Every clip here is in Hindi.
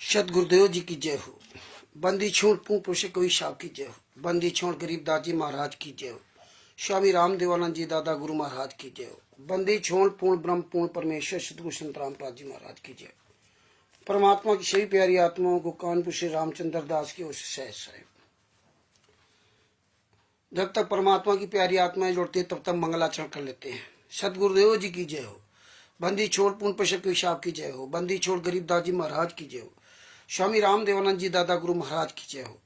सतगुरुदेव जी की जय हो। बंदी छोड़ पूर्ण पुरुष कोई साहब की जय हो। बंदी छोड़ गरीबदास जी महाराज की जय हो। स्वामी रामदेवानंद जी दादा गुरु महाराज की जय हो। बंदी छोड़ पूर्ण ब्रह्म पूर्ण परमेश्वर सतगुरु संत रामपाल जी महाराज की जय। परमात्मा की सभी प्यारी आत्माओं को कानपुर से रामचंद्र दास की ओर से सहज है। जब तक परमात्मा की प्यारी आत्माएं जुड़ती है तब तक मंगलाचरण कर लेते हैं। सतगुरुदेव जी की जय हो। बंदी छोड़ पूर्ण पुरुष कोई साहब की जय हो। बंदी छोड़ गरीबदास जी महाराज की जय हो। स्वामी रामदेवानंद जी दादा गुरु महाराज की जय हो।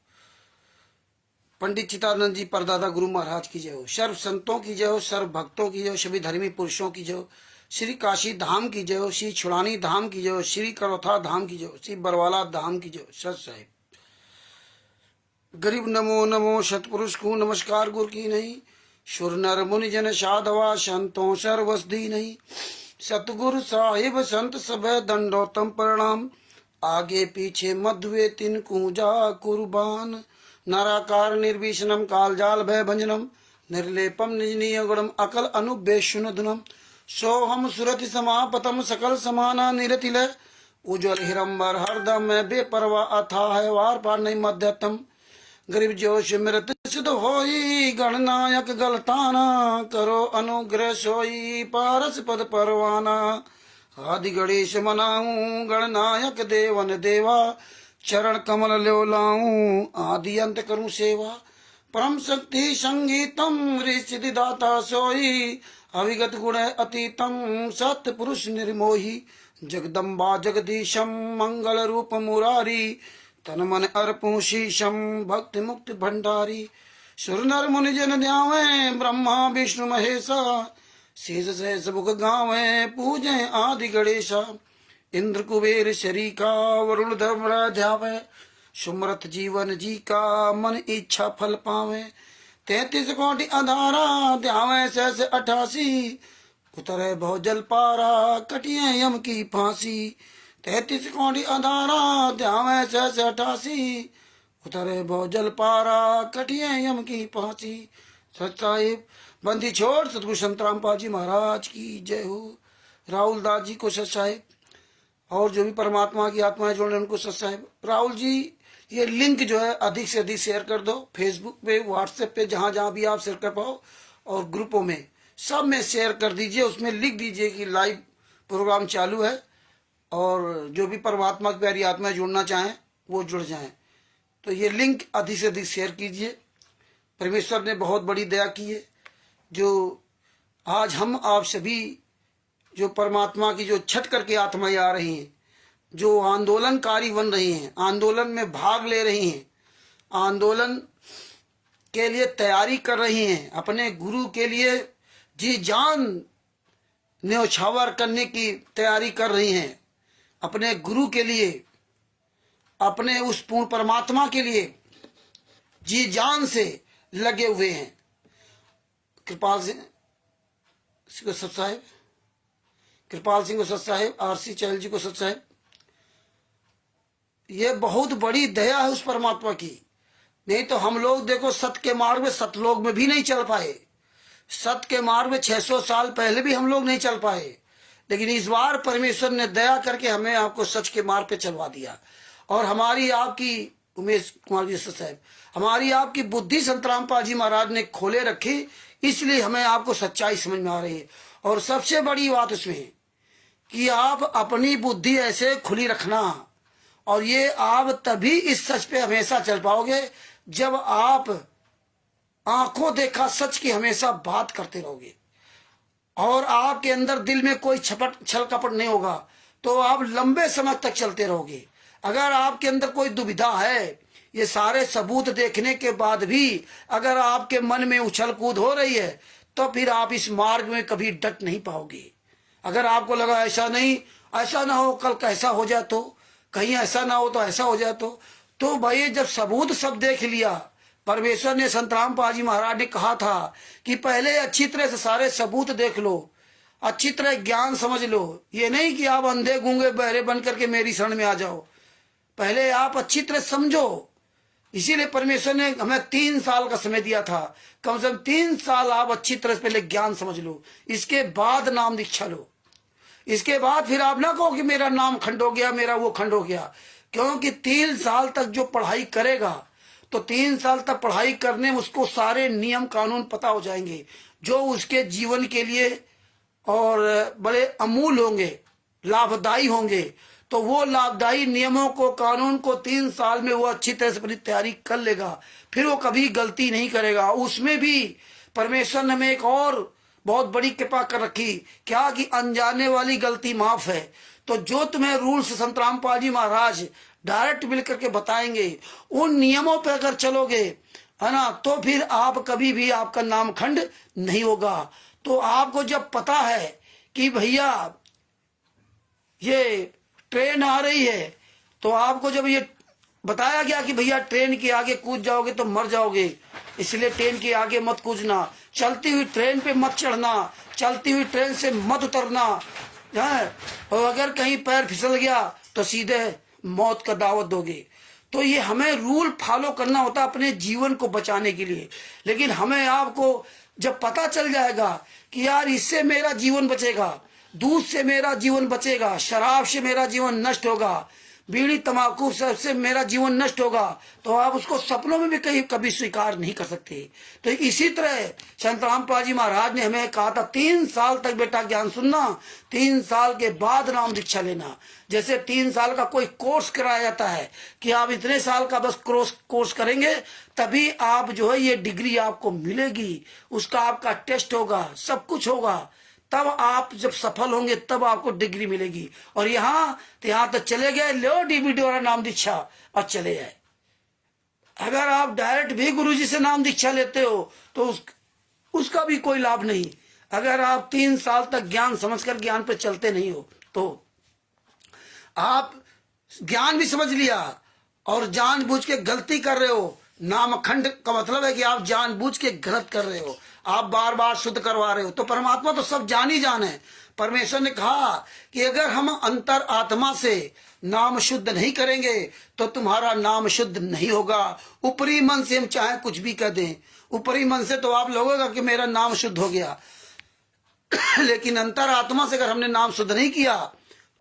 पंडित चिदानंद जी परदादा गुरु महाराज की जय हो। सर्व संतों की जय हो। सर्व भक्तों की जय हो। सभी धर्मी पुरुषों की जय हो। श्री काशी धाम की जय हो। श्री छुड़ानी धाम की जय हो। श्री करौथा धाम की जय हो। श्री बरवाला धाम की जय हो। सत साहिब गरीब नमो नमो सतपुरुष को नमस्कार गुरु की नहीं। सुर नर मुनि जन साधवा संतों सर्वसदी नहीं। सतगुरु साहिब संत सब दंडोतम प्रणाम। आगे पीछे मध्वे तिन कूजा कुर्बान। नाराकार निर्विषणम कालजाल भय भंजनम। निर्लेपम निजनीय गुणम अकल अनुबेशुन धुनम। सोहम सुरति समापतम सकल समाना निरतिल। उज्ज्वल हिरंबर हरदम में बेपरवा अथा है वार पार नहीं मध्यतम। गरीब जोश मृत सिद्ध होई गणनायक गलताना। करो अनुग्रह सोई पारस पद परवाना। आदि गणेश मनाऊं गणनायक देवन देवा। चरण कमल ल्यो लाऊं आदि अंत करूं सेवा। परम शक्ति संगीतम ऋषि दाता सोई। अविगत गुण अतीतम सत्य पुरुष निर्मोही। जगदम्बा जगदीशम मंगल रूप मुरारी। तन मन अर्पूं शीशम भक्ति मुक्ति भंडारी। सुर नर मुनि जन ध्यावे ब्रह्मा विष्णु महेशा। शेष सहस मुख गावे पूजे आदि गणेशा। इंद्र कुबेर शरीका वरुण धर्म ध्यावे। सुमरथ जीवन जी का मन इच्छा फल पावे। 33 कोटि अधारा ध्यावे सहस 88। उतरे भव जल पारा कटिए यम की फांसी। 33 कोटि अधारा ध्यावे सहस 88। उतरे भव जल पारा कटिए यम की फांसी। सच साहिब बंदी छोड़ सतगुरु संत रामपाल जी महाराज की जय हो। राहुल दास जी को सत साहिब और जो भी परमात्मा की आत्माएं जोड़ रहे उनको सत साहिब। राहुल जी ये लिंक जो है अधिक से अधिक शेयर कर दो। फेसबुक पे व्हाट्सएप पे जहां जहां भी आप शेयर कर पाओ और ग्रुपों में सब में शेयर कर दीजिए। उसमें लिख दीजिए कि लाइव प्रोग्राम चालू है और जो भी परमात्मा की प्यारी आत्माएं जुड़ना चाहें वो जुड़ जाएं। तो ये लिंक अधिक से अधिक शेयर कीजिए। परमेश्वर ने बहुत बड़ी दया की है जो आज हम आप सभी जो परमात्मा की जो छठ करके आत्माएं आ रही हैं, जो आंदोलनकारी बन रही हैं, आंदोलन में भाग ले रही हैं, आंदोलन के लिए तैयारी कर रही हैं, अपने गुरु के लिए जी जान न्यौछावर करने की तैयारी कर रही हैं, अपने गुरु के लिए, अपने उस पूर्ण परमात्मा के लिए जी जान से लगे हुए हैं। कृपाल सिंह को सत साहिब, कृपाल सिंह को सत साहिब, आरसी चहल जी को सत साहिब। ये बहुत बड़ी दया है उस परमात्मा की। नहीं तो हम लोग देखो सत्य के मार्ग में सतलोक में भी नहीं चल पाए। सत्य के मार्ग में 600 साल पहले भी हम लोग नहीं चल पाए। लेकिन इस बार परमेश्वर ने दया करके हमें आपको सच के मार्ग पे चलवा दिया। और हमारी आपकी उमेश कुमार जी सत साहिब, हमारी आपकी बुद्धि संत रामपाल जी महाराज ने खोले रखी, इसलिए हमें आपको सच्चाई समझ में आ रही है। और सबसे बड़ी बात उसमें है कि आप अपनी बुद्धि ऐसे खुली रखना। और ये आप तभी इस सच पे हमेशा चल पाओगे जब आप आंखों देखा सच की हमेशा बात करते रहोगे और आपके अंदर दिल में कोई छल कपट नहीं होगा तो आप लंबे समय तक चलते रहोगे। अगर आपके अंदर कोई दुविधा है, ये सारे सबूत देखने के बाद भी अगर आपके मन में उछल कूद हो रही है तो फिर आप इस मार्ग में कभी डट नहीं पाओगे। अगर आपको लगा ऐसा नहीं, ऐसा ना हो कल कैसा हो जाए, तो कहीं ऐसा ना हो तो ऐसा हो जाए, तो भाई जब सबूत सब देख लिया, परमेश्वर ने संत रामपाल जी महाराज ने कहा था कि पहले अच्छी तरह से सारे सबूत देख लो, अच्छी तरह ज्ञान समझ लो। ये नहीं कि आप अंधे गूंगे बहरे बन करके मेरी शरण में आ जाओ, पहले आप अच्छी तरह समझो। इसीलिए परमेश्वर ने हमें 3 साल का समय दिया था। कम से कम 3 साल आप अच्छी तरह से पहले ज्ञान समझ लो, इसके बाद नाम दीक्षा लो। इसके बाद फिर आप ना कहो कि मेरा नाम खंड हो गया, मेरा वो खंड हो गया। क्योंकि 3 साल तक जो पढ़ाई करेगा तो 3 साल तक पढ़ाई करने में उसको सारे नियम कानून पता हो जाएंगे जो उसके जीवन के लिए और बड़े अमूल होंगे, लाभदायी होंगे। तो वो लाभदायी नियमों को, कानून को 3 साल में वो अच्छी तरह से अपनी तैयारी कर लेगा, फिर वो कभी गलती नहीं करेगा। उसमें भी परमेश्वर ने हमें एक और बहुत बड़ी कृपा कर रखी, क्या कि अनजाने वाली गलती माफ है। तो जो तुम्हें रूल्स संत रामपाल जी महाराज डायरेक्ट मिल करके बताएंगे, उन नियमों पर अगर चलोगे, है ना, तो फिर आप कभी भी आपका नामखंड नहीं होगा। तो आपको जब पता है कि भैया ये ट्रेन आ रही है, तो आपको जब ये बताया गया कि भैया ट्रेन के आगे कूद जाओगे तो मर जाओगे, इसलिए ट्रेन के आगे मत कूदना, चलती हुई ट्रेन पे मत चढ़ना, चलती हुई ट्रेन से मत उतरना है, और अगर कहीं पैर फिसल गया तो सीधे मौत का दावत दोगे। तो ये हमें रूल फॉलो करना होता है अपने जीवन को बचाने के लिए। लेकिन हमें आपको जब पता चल जाएगा कि यार इससे मेरा जीवन बचेगा, दूध से मेरा जीवन बचेगा, शराब से मेरा जीवन नष्ट होगा, बीड़ी तंबाकू से मेरा जीवन नष्ट होगा, तो आप उसको सपनों में भी कहीं कभी स्वीकार नहीं कर सकते। तो इसी तरह संत रामपाल जी महाराज ने हमें कहा था 3 साल तक बेटा ज्ञान सुनना, 3 साल के बाद नाम दीक्षा लेना। जैसे 3 साल का कोई कोर्स कराया जाता है कि आप इतने साल का बस कोर्स करेंगे तभी आप जो है ये डिग्री आपको मिलेगी, उसका आपका टेस्ट होगा, सब कुछ होगा, तब आप जब सफल होंगे तब आपको डिग्री मिलेगी। और यहाँ तो चले गए, लो डीबीटी वाला नाम दीक्षा और चले जाए। अगर आप डायरेक्ट भी गुरुजी से नाम दीक्षा लेते हो तो उसका भी कोई लाभ नहीं। अगर आप 3 साल तक ज्ञान समझकर ज्ञान पे चलते नहीं हो तो आप ज्ञान भी समझ लिया और जानबूझ के गलती कर रहे हो। नामखंड का मतलब है कि आप जानबूझ के गलत कर रहे हो, आप बार बार शुद्ध करवा रहे हो। तो परमात्मा तो सब जान ही जान है। परमेश्वर ने कहा कि अगर हम अंतर आत्मा से नाम शुद्ध नहीं करेंगे तो तुम्हारा नाम शुद्ध नहीं होगा। ऊपरी मन से हम चाहे कुछ भी कह दें, ऊपरी मन से तो आप लगेगा कि मेरा नाम शुद्ध हो गया लेकिन अंतर आत्मा से अगर हमने नाम शुद्ध नहीं किया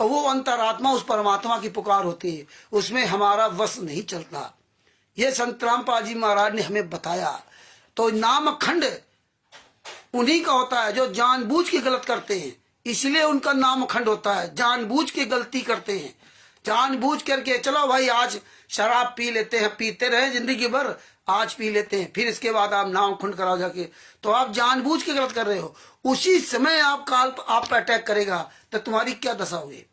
और वो अंतरात्मा उस परमात्मा की पुकार होती है, उसमें हमारा वश नहीं चलता। ये संत रामपाल जी महाराज ने हमें बताया। तो नामखंड उन्हीं का होता है जो जानबूझ के गलत करते हैं, इसलिए उनका नामखंड होता है। जानबूझ के गलती करते हैं, जानबूझ करके चलो भाई आज शराब पी लेते हैं, पीते रहे जिंदगी भर, आज पी लेते हैं, फिर इसके बाद आप नामखंड कराओ जाके, तो आप जानबूझ के गलत कर रहे हो। उसी समय आप काल आप पे अटैक करेगा तो तुम्हारी क्या दशा हुई?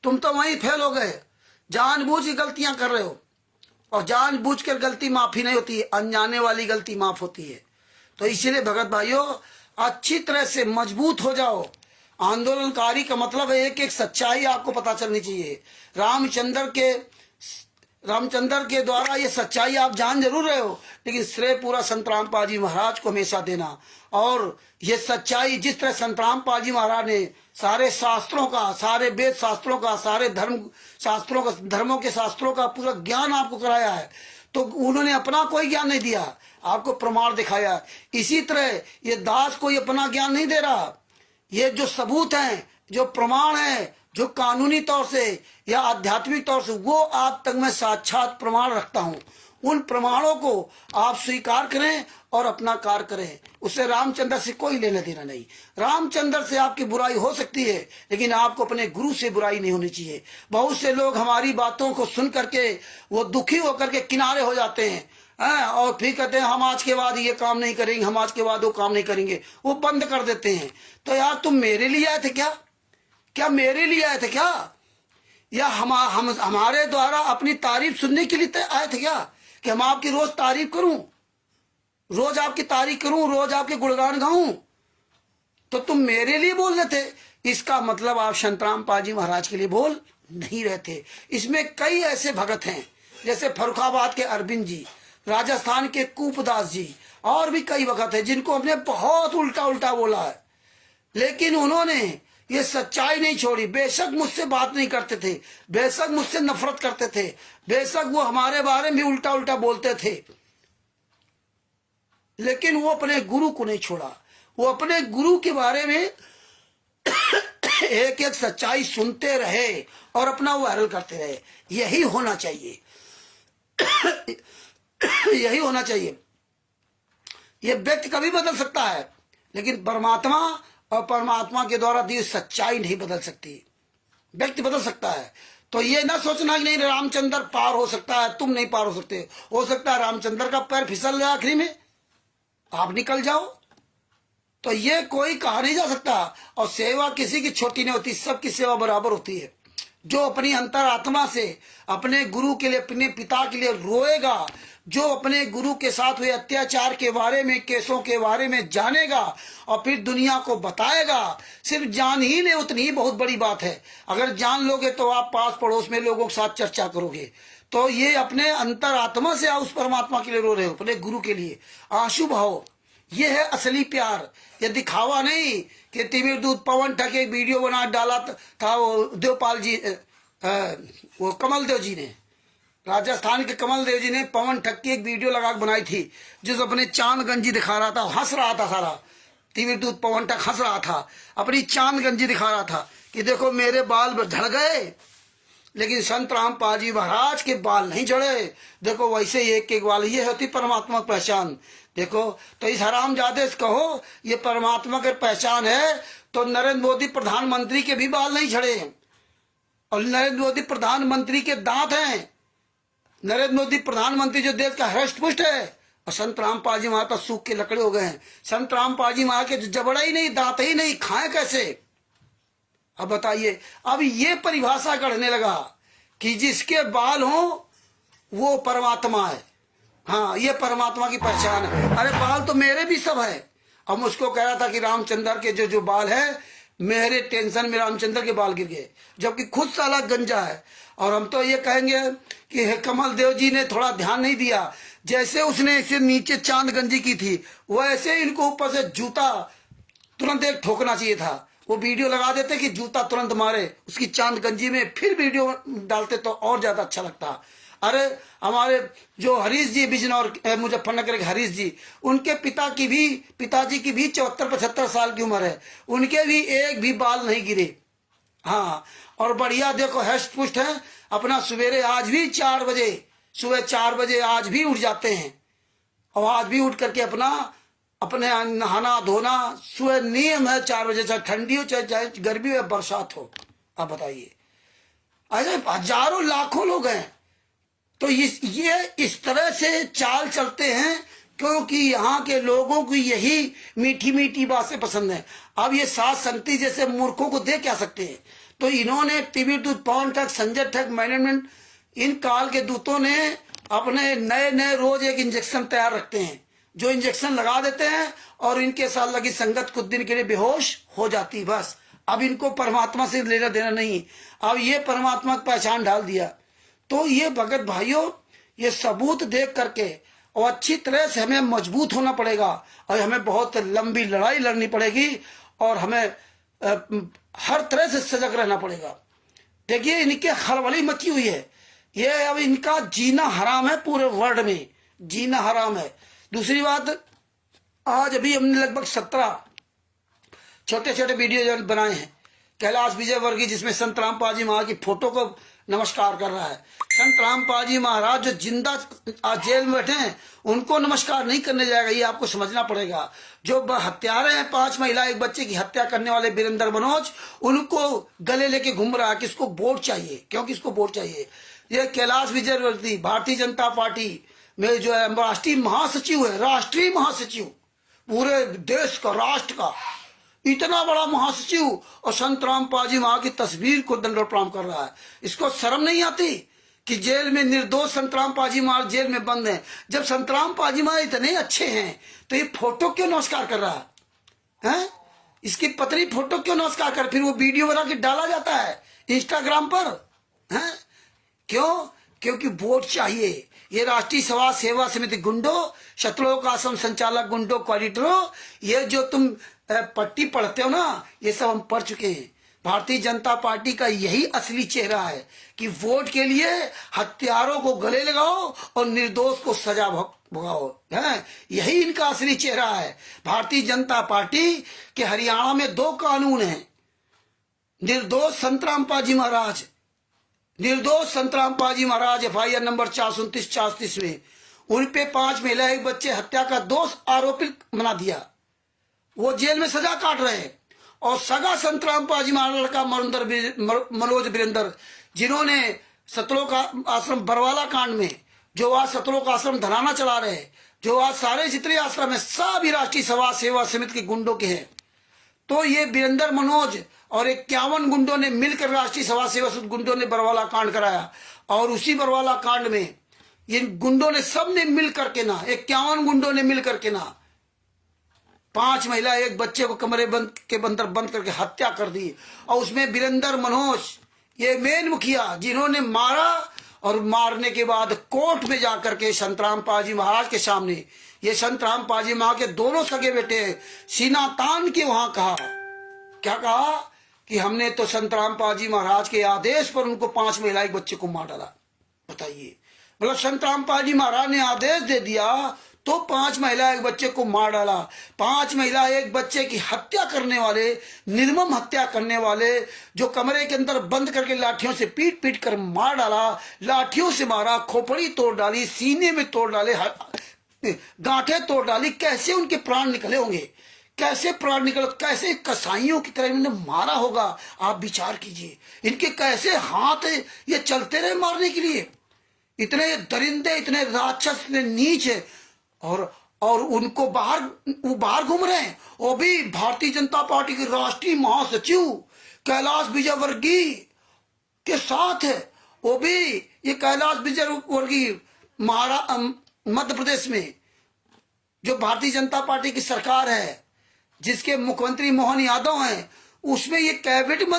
तुम तो वहीं फेल हो गए। जानबूझ की गलतियां कर रहे हो और जानबूझ कर गलती माफी नहीं होती है, अनजाने वाली गलती माफ होती है। तो इसीलिए भगत भाइयों अच्छी तरह से मजबूत हो जाओ। आंदोलनकारी का मतलब है एक एक सच्चाई आपको पता चलनी चाहिए। रामचंद्र के द्वारा ये सच्चाई आप जान जरूर रहे हो, लेकिन श्रेय पूरा संत रामपाल जी महाराज को हमेशा देना। और ये सच्चाई जिस तरह संत रामपाल जी महाराज ने सारे शास्त्रों का, सारे वेद शास्त्रों का, सारे शास्त्रों का, धर्मों के शास्त्रों का पूरा ज्ञान आपको कराया है, तो उन्होंने अपना कोई ज्ञान नहीं दिया, आपको प्रमाण दिखाया। इसी तरह ये दास कोई अपना ज्ञान नहीं दे रहा। ये जो सबूत हैं, जो प्रमाण है, जो कानूनी तौर से या आध्यात्मिक तौर से, वो आप तक मैं साक्षात प्रमाण रखता हूं। उन प्रमाणों को आप स्वीकार करें और अपना कार्य करें। उससे रामचंद्र से कोई लेना देना नहीं। रामचंद्र से आपकी बुराई हो सकती है, लेकिन आपको अपने गुरु से बुराई नहीं होनी चाहिए। बहुत से लोग हमारी बातों को सुन करके वो दुखी होकर के किनारे हो जाते हैं और फिर कहते हैं हम आज के बाद ये काम नहीं करेंगे, हम आज के बाद वो काम नहीं करेंगे, वो बंद कर देते हैं। तो यार तुम मेरे लिए आए थे क्या? क्या मेरे लिए आए थे क्या? या हम हमारे द्वारा अपनी तारीफ सुनने के लिए आए थे क्या कि हम आपकी रोज तारीफ करूं, रोज आपकी तारीफ करूं, रोज आपके गुणगान गाऊं? तो तुम मेरे लिए बोल रहे थे, इसका मतलब आप संत रामपाल जी महाराज के लिए बोल नहीं रहे थे। इसमें कई ऐसे भगत हैं जैसे फर्रुखाबाद के अरविंद जी, राजस्थान के कूपदास जी, और भी कई भगत हैं जिनको हमने बहुत उल्टा उल्टा बोला है, लेकिन उन्होंने ये सच्चाई नहीं छोड़ी। बेशक मुझसे बात नहीं करते थे, बेशक मुझसे नफरत करते थे, बेशक वो हमारे बारे में उल्टा उल्टा बोलते थे, लेकिन वो अपने गुरु को नहीं छोड़ा। वो अपने गुरु के बारे में एक एक सच्चाई सुनते रहे और अपना वायरल करते रहे। यही होना चाहिए, यही होना चाहिए। ये व्यक्ति कभी बदल सकता है, लेकिन परमात्मा और परमात्मा के द्वारा दी सच्चाई नहीं बदल सकती। व्यक्ति बदल सकता है, तो ये ना सोचना कि नहीं रामचंद्र पार हो सकता है, तुम नहीं पार हो सकते। हो सकता है रामचंद्र का पैर फिसल गया, आखिरी में आप निकल जाओ, तो ये कोई कहा नहीं जा सकता। और सेवा किसी की छोटी नहीं होती, सबकी सेवा बराबर होती है। जो अपनी अंतरात्मा से अपने गुरु के लिए, अपने पिता के लिए रोएगा, जो अपने गुरु के साथ हुए अत्याचार के बारे में, केसों के बारे में जानेगा और फिर दुनिया को बताएगा, सिर्फ जान ही ले उतनी ही बहुत बड़ी बात है। अगर जान लोगे तो आप पास पड़ोस में लोगों के साथ चर्चा करोगे। तो ये अपने अंतरात्मा से उस परमात्मा के लिए रो रहे हो, अपने गुरु के लिए आंसू बहाओ। ये है असली प्यार, ये दिखावा नहीं कि तिमिर दूत पवन ठग एक वीडियो बना डाला था वो देवपाल जी, वो कमल देव जी ने, राजस्थान के कमल देव जी ने पवन ठग की एक वीडियो लगा बनाई थी, जिस अपने चांद गंजी दिखा रहा था, हंस रहा था सारा। तिमिर दूत पवन ठग हंस रहा था, अपनी चांद गंजी दिखा रहा था कि देखो मेरे बाल झड़ गए, लेकिन संत रामपाल जी महाराज के बाल नहीं झड़े। देखो वैसे एक एक बाल, ये होती परमात्मा की पहचान। देखो तो इस हरामजादे से कहो ये परमात्मा की पहचान है, तो नरेंद्र मोदी प्रधानमंत्री के भी बाल नहीं झड़े, और नरेंद्र मोदी प्रधानमंत्री के दांत हैं। नरेंद्र मोदी प्रधानमंत्री जो देश का हृष्ट पुष्ट है, और संत रामपाल जी महाराज तो सूख के लकड़े हो गए हैं। संत रामपाल जी महाराज के जबड़ा ही नहीं, दांत ही नहीं, खाए कैसे? अब बताइए। अब ये परिभाषा करने लगा कि जिसके बाल हो वो परमात्मा है। हाँ, ये परमात्मा की पहचान है। अरे बाल तो मेरे भी सब है। अब मुझको कह रहा था कि रामचंद्र के जो बाल है, मेरे टेंशन में रामचंद्र के बाल गिर गए, जबकि खुद साला गंजा है। और हम तो ये कहेंगे कि कमल देव जी ने थोड़ा ध्यान नहीं दिया, जैसे उसने इसे नीचे चांद गंजी की थी, वैसे इनको ऊपर से जूता तुरंत एक ठोकना चाहिए था। वो वीडियो लगा देते कि जूता तुरंत मारे उसकी चांद गंजी में, फिर वीडियो डालते तो और ज्यादा अच्छा लगता। अरे हमारे जो हरीश जी बिजनौर मुजफ्फरनगर के हरीश जी, उनके पिताजी की भी 74-75 साल की उम्र है, उनके भी एक भी बाल नहीं गिरे। हाँ, और बढ़िया देखो हष्ट पुष्ट है। अपना सवेरे आज भी 4 बजे, सुबह 4 बजे आज भी उठ जाते हैं, और आज भी उठ करके अपने नहाना धोना सुबह नियम है 4 बजे, चाहे ठंडी हो चाहे गर्मी हो बरसात हो। आप बताइए, ऐसे हजारों लाखों लोग हैं। तो ये इस तरह से चाल चलते हैं, क्योंकि यहाँ के लोगों को यही मीठी मीठी बातें पसंद है। अब ये सात संगति जैसे मूर्खों को दे क्या सकते हैं? तो इन्होंने तिमिर दूत पवन ठग, संजय ठग मैनेजमेंट, इन काल के दूतों ने अपने नए नए रोज एक इंजेक्शन तैयार रखते हैं, जो इंजेक्शन लगा देते हैं और इनके साथ लगी संगत कुछ दिन के लिए बेहोश हो जाती। बस अब इनको परमात्मा से लेना देना नहीं। अब ये परमात्मा की पहचान डाल दिया। तो ये भगत भाइयों, ये सबूत देख करके और अच्छी तरह से हमें मजबूत होना पड़ेगा, और हमें बहुत लंबी लड़ाई लड़नी पड़ेगी, और हमें हर तरह से सजग रहना पड़ेगा। देखिए इनके खलबली मची हुई है, ये अब इनका जीना हराम है, पूरे वर्ल्ड में जीना हराम है। दूसरी बात, आज अभी हमने लगभग 17 छोटे छोटे वीडियो बनाए हैं। कैलाश विजयवर्गीय जिसमें संत रामपाल जी महाराज की फोटो को नमस्कार कर रहा है। संत रामपाल जी महाराज जो जिंदा आज जेल में बैठे हैं, उनको नमस्कार नहीं करने जाएगा, ये आपको समझना पड़ेगा। जो हत्यारे हैं, 5 महिला 1 बच्चे की हत्या करने वाले वीरेंद्र मनोज, उनको गले लेके घूम रहा है कि इसको वोट चाहिए, क्योंकि इसको वोट चाहिए। ये कैलाश विजयवर्गीय भारतीय जनता पार्टी में जो है राष्ट्रीय महासचिव है, राष्ट्रीय महासचिव पूरे देश का, राष्ट्र का इतना बड़ा महासचिव, और संत रामपाल जी महाराज की तस्वीर को दंडवत प्रणाम कर रहा है। इसको शर्म नहीं आती कि जेल में निर्दोष संत रामपाल जी महाराज जेल में बंद हैं? जब संत रामपाल जी महाराज इतने अच्छे हैं, तो ये फोटो क्यों नमस्कार कर रहा है? इसकी पत्नी फोटो क्यों नमस्कार कर, फिर वो वीडियो बना के डाला जाता है इंस्टाग्राम पर? है क्यों? क्योंकि वोट चाहिए। ये राष्ट्रीय सभा सेवा समिति गुंडो, शत्रुओं का आश्रम संचालक गुंडो, क्वालिटरो, ये जो तुम पट्टी पढ़ते हो ना, ये सब हम पढ़ चुके हैं। भारतीय जनता पार्टी का यही असली चेहरा है कि वोट के लिए हत्यारों को गले लगाओ और निर्दोष को सजा भुगताओ, है यही इनका असली चेहरा है। भारतीय जनता पार्टी के हरियाणा में 2 कानून हैं, निर्दोष संतरामपाल जी महाराज, निर्दोष संतरामपाल जी महाराज FIR नंबर 429-434 में उन पे 5 महिला एक बच्चे हत्या का दोष आरोपित बना दिया। वो जेल में सजा काट रहे हैं। और सगा संतरामपाल जी महाराज लड़का मनोज वीरेंद्र, जिन्होंने सतलोक आश्रम बरवाला कांड में, जो आज सतलोक आश्रम धराना चला रहे हैं, जो आज सारे जितने आश्रम है सभी राष्ट्रीय समाज सेवा समिति के गुंडों के हैं। तो ये वीरेंद्र मनोज और 51 गुंडों ने मिलकर राष्ट्रीय समाज सेवा समिति गुंडों ने बरवाला कांड कराया। और उसी बरवाला कांड में इन गुंडों ने सबने मिल करके ना, 51 गुंडों ने मिल करके ना 5 महिला एक बच्चे को कमरे अंदर बंद करके हत्या कर दी। और उसमें वीरेंद्र मनोज ये मेन मुखिया, जिन्होंने मारा और मारने के बाद कोर्ट में जाकर के संतरामपाल जी महाराज के सामने, ये संतरामपाल जी महाराज के दोनों सगे बेटे सीना तान के वहां कहा, क्या कहा कि हमने तो संतरामपाल जी महाराज के आदेश पर उनको 5 महिला एक बच्चे को मार डाला। बताइए, मतलब संतरामपाल जी महाराज ने आदेश दे दिया तो 5 महिला एक बच्चे को मार डाला। 5 महिला एक बच्चे की हत्या करने वाले, निर्मम हत्या करने वाले, जो कमरे के अंदर बंद करके लाठियों से पीट पीट कर मार डाला, लाठियों से मारा, खोपड़ी तोड़ डाली, सीने में तोड़ डाले, गांठें तोड़ डाली, कैसे उनके प्राण निकले होंगे, कैसे प्राण निकले, कैसे कसाईयों की तरह इन्होंने मारा होगा। आप विचार कीजिए, इनके कैसे हाथ ये चलते रहे मारने के लिए। इतने दरिंदे, इतने राक्षस, इतने नीच है। और उनको बाहर घूम रहे हैं। वो भी भारतीय जनता पार्टी के राष्ट्रीय महासचिव कैलाश विजयवर्गीय के साथ है। वो भी ये कैलाश विजयवर्गीय मध्य प्रदेश में जो भारतीय जनता पार्टी की सरकार है, जिसके मुख्यमंत्री मोहन यादव हैं, उसमें ये कैबिनेट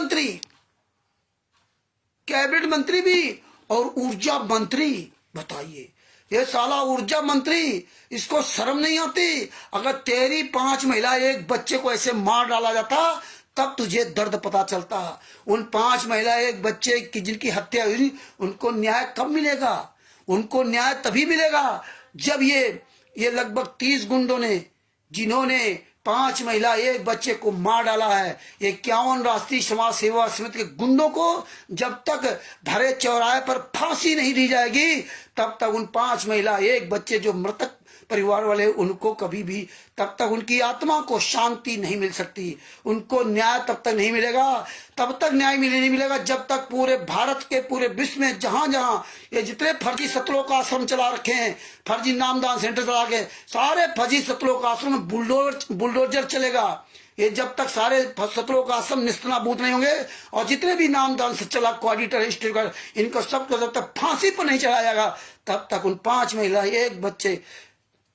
मंत्री भी और ऊर्जा मंत्री। बताइए, ये साला ऊर्जा मंत्री, इसको शर्म नहीं आती? अगर तेरी 5 महिला एक बच्चे को ऐसे मार डाला जाता तब तुझे दर्द पता चलता। उन 5 महिला एक बच्चे की जिनकी हत्या हुई, उनको न्याय कब मिलेगा? उनको न्याय तभी मिलेगा जब ये लगभग 30 गुंडों ने, जिन्होंने 5 महिला एक बच्चे को मार डाला है, 51 राष्ट्रीय समाज सेवा समिति के गुंडों को जब तक भरे चौराहे पर फांसी नहीं दी जाएगी तब तक उन 5 महिला एक बच्चे जो मृतक परिवार वाले, उनको कभी भी, तब तक उनकी आत्मा को शांति नहीं मिल सकती। उनको न्याय तब तक नहीं मिलेगा, तब तक न्याय नहीं मिलेगा जब तक पूरे भारत के, पूरे विश्व में जहां जहां ये जितने फर्जी सतलोक आश्रम चला रखे हैं, फर्जी नामदान सेंटर चला के, सारे फर्जी सतलोक आश्रम में बुलडोजर चलेगा। ये जब तक सारे सतलोक आश्रम निस्तनाबूद नहीं होंगे और जितने भी नामदान से चला कोऑर्डिनेटर स्टेकर, इनको सबको जब तक फांसी पर नहीं चढ़ाया जाएगा तब तक उन 5 महिला एक बच्चे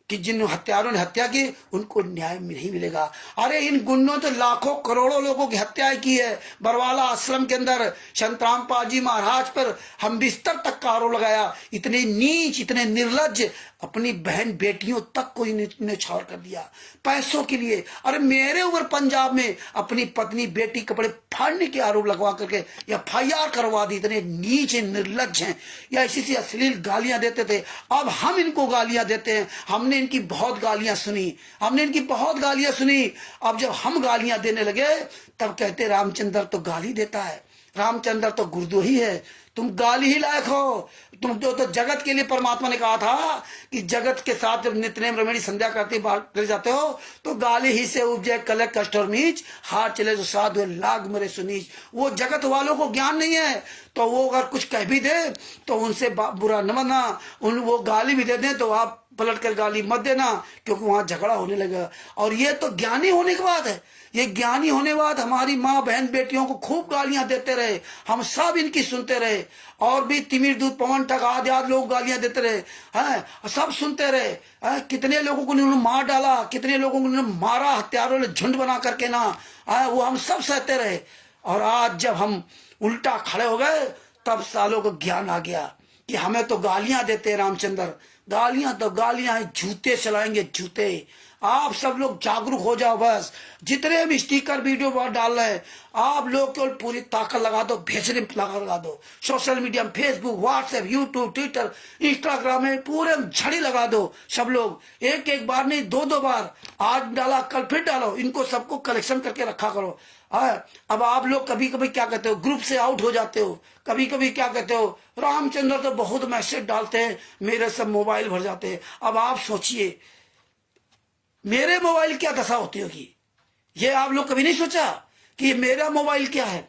कि जिन हत्यारों ने हत्या की उनको न्याय नहीं मिलेगा। अरे इन गुंडों तो लाखों करोड़ों लोगों की हत्याएं की है। बरवाला आश्रम के अंदर संतरामपाल जी महाराज पर हम बिस्तर तक का आरोप लगाया। इतने नीच, इतने निर्लज्ज, अपनी बहन बेटियों तक को न्यौछावर कर दिया पैसों के लिए। अरे मेरे ऊपर पंजाब में अपनी पत्नी बेटी कपड़े फाड़ने के आरोप लगवा करके FIR करवा दी। इतने नीच निर्लज्ज हैं, या ऐसी सी अश्लील गालियां देते थे। अब हम इनको गालियां देते हैं। हमने इनकी बहुत गालियां सुनी, अब जब हम गालियां देने लगे तब कहते रामचंद्र तो गाली देता है, रामचंद्र तो गुरुद्रोही है, तुम गाली ही लायक हो। तुम तो जगत के लिए परमात्मा ने कहा था कि जगत के साथ जब नित्यनेम रमणी संध्या करते जाते हो तो गाली ही से उपजे कलक कष्ट और नीच, हार चले तो साधु लाग मरे सुनीच। वो जगत वालों को ज्ञान नहीं है, तो वो अगर कुछ कह भी दे तो उनसे बुरा न मानना, वो गाली भी दे दें तो आप पलट कर गाली मत देना, क्योंकि वहां झगड़ा होने लगा। और ये तो ज्ञानी होने के बाद है। ये ज्ञानी होने के बाद हमारी माँ बहन बेटियों को खूब गालियां देते रहे, हम सब इनकी सुनते रहे। और भी तिमिर दूध पवन ठग आदि लोग गालियां देते रहे हैं, सब सुनते रहे हैं। कितने लोगों को उन्होंने मार डाला, कितने लोगों को उन्होंने मारा, हत्यारों ने झुंड बना करके ना, वो हम सब सहते रहे। और आज जब हम उल्टा खड़े हो गए तब सालों को ज्ञान आ गया कि हमें तो गालियां देते हैं रामचंद्र, गालियां तो गालियां, जूते चलाएंगे जूते। आप सब लोग जागरूक हो जाओ। बस जितने भी स्टिकर वीडियो डाल रहे हैं, आप लोग केवल पूरी ताकत लगा दो, भेजने लगा दो। सोशल मीडिया में, Facebook, WhatsApp, YouTube, Twitter, Instagram में पूरे झड़ी लगा दो। सब लोग एक एक बार नहीं, दो दो बार, आज डाला कल फिर डालो, इनको सबको कलेक्शन करके रखा करो। अब आप लोग कभी कभी क्या कहते हो, ग्रुप से आउट हो जाते हो, कभी कभी क्या कहते हो, रामचंद्र तो बहुत मैसेज डालते हैं, मेरे सब मोबाइल भर जाते हैं। अब आप सोचिए मेरे मोबाइल क्या दशा होती होगी। ये आप लोग कभी नहीं सोचा कि ये मेरा मोबाइल क्या है,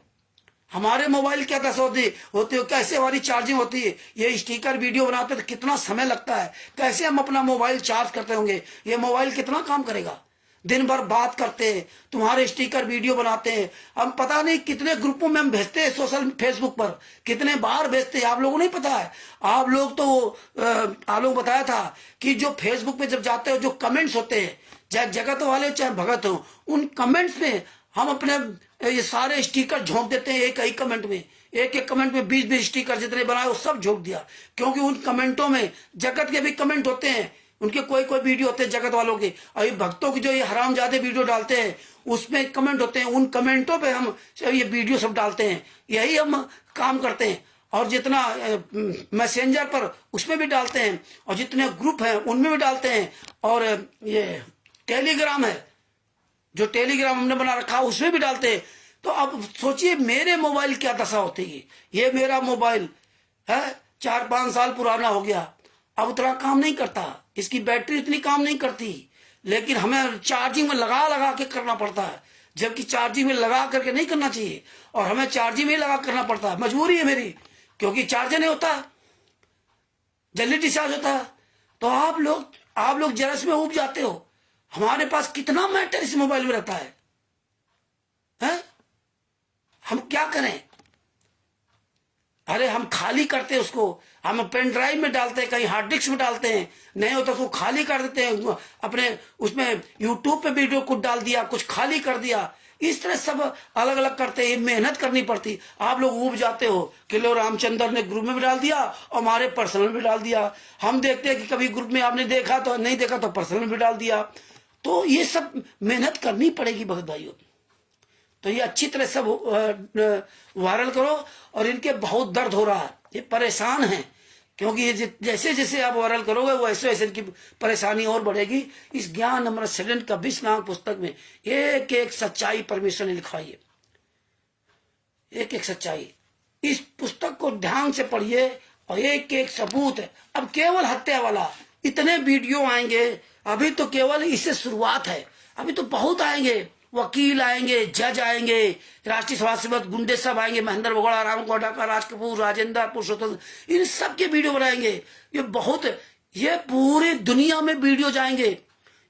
हमारे मोबाइल क्या दशा होती हो, कैसे हमारी चार्जिंग होती है। ये स्टिकर वीडियो बनाते तो कितना समय लगता है, कैसे हम अपना मोबाइल चार्ज करते होंगे, ये मोबाइल कितना काम करेगा। दिन भर बात करते हैं, तुम्हारे स्टिकर वीडियो बनाते हैं, हम पता नहीं कितने ग्रुपों में हम भेजते हैं, सोशल फेसबुक पर कितने बार भेजते हैं, आप लोगों को नहीं पता है। आप लोग तो आप लोग बताया था कि जो फेसबुक पे जब जाते हो, जो कमेंट्स होते हैं, चाहे जगत वाले चाहे भगत हो, उन कमेंट्स में हम अपने ये सारे स्टिकर झोंक देते हैं। एक एक कमेंट में, एक एक कमेंट में 20-20 स्टिकर जितने बनाए वो सब झोंक दिया, क्योंकि उन कमेंटों में जगत के भी कमेंट होते हैं, उनके कोई कोई वीडियो होते हैं जगत वालों के, और ये भक्तों की जो ये हरामजादे वीडियो डालते हैं उसमें कमेंट होते हैं, उन कमेंटों पे हम ये वीडियो सब डालते हैं। यही हम काम करते हैं। और जितना मैसेंजर पर उसमें भी डालते हैं, और जितने ग्रुप हैं उनमें भी डालते हैं, और ये टेलीग्राम है, जो टेलीग्राम हमने बना रखा है उसमें भी डालते हैं। तो अब सोचिए मेरे मोबाइल क्या दशा होती है। ये मेरा मोबाइल है 4-5 साल पुराना हो गया, अब उतना काम नहीं करता, इसकी बैटरी इतनी काम नहीं करती, लेकिन हमें चार्जिंग में लगा लगा के करना पड़ता है, जबकि चार्जिंग में लगा करके नहीं करना चाहिए, और हमें चार्जिंग में लगा करना पड़ता है, मजबूरी है मेरी, क्योंकि चार्जर नहीं होता, जल्दी डिस्चार्ज होता है। तो आप लोग जरा में उब जाते हो। हमारे पास कितना मैटर इस मोबाइल में रहता है? हम क्या करें? अरे हम खाली करते हैं उसको, हम पेन ड्राइव में डालते हैं, कहीं हार्ड डिस्क में डालते हैं, नहीं होता उसको खाली कर देते हैं, अपने उसमें यूट्यूब पे वीडियो कुछ डाल दिया, कुछ खाली कर दिया, इस तरह सब अलग अलग करते हैं। मेहनत करनी पड़ती। आप लोग ऊब जाते हो कि लो रामचंद्र ने ग्रुप में भी डाल दिया और हमारे पर्सनल में भी डाल दिया। हम देखते हैं कि कभी ग्रुप में आपने देखा तो नहीं देखा तो पर्सनल में भी डाल दिया। तो ये सब मेहनत करनी पड़ेगी भगत भाइयों। तो ये अच्छी तरह सब वायरल करो। और इनके बहुत दर्द हो रहा है, ये परेशान हैं, क्योंकि ये जैसे जैसे आप वायरल करोगे वैसे वैसे इनकी परेशानी और बढ़ेगी। इस ज्ञान अमृत सिलेंट का 20 नाम पुस्तक में एक एक सच्चाई परमेश्वर ने लिखवाई है, एक एक सच्चाई। इस पुस्तक को ध्यान से पढ़िए और एक एक सबूत है। अब केवल हत्या वाला इतने वीडियो आएंगे, अभी तो केवल इससे शुरुआत है, अभी तो बहुत आएंगे। वकील आएंगे, जज आएंगे, राष्ट्रीय समाज सेवक गुंडे सब आएंगे, महेंद्र बोगड़ा, राम कोटाका, राज कपूर, राजेंद्र, पुरुषोत्तम, इन सब के वीडियो बनाएंगे। ये पूरी दुनिया में वीडियो जाएंगे।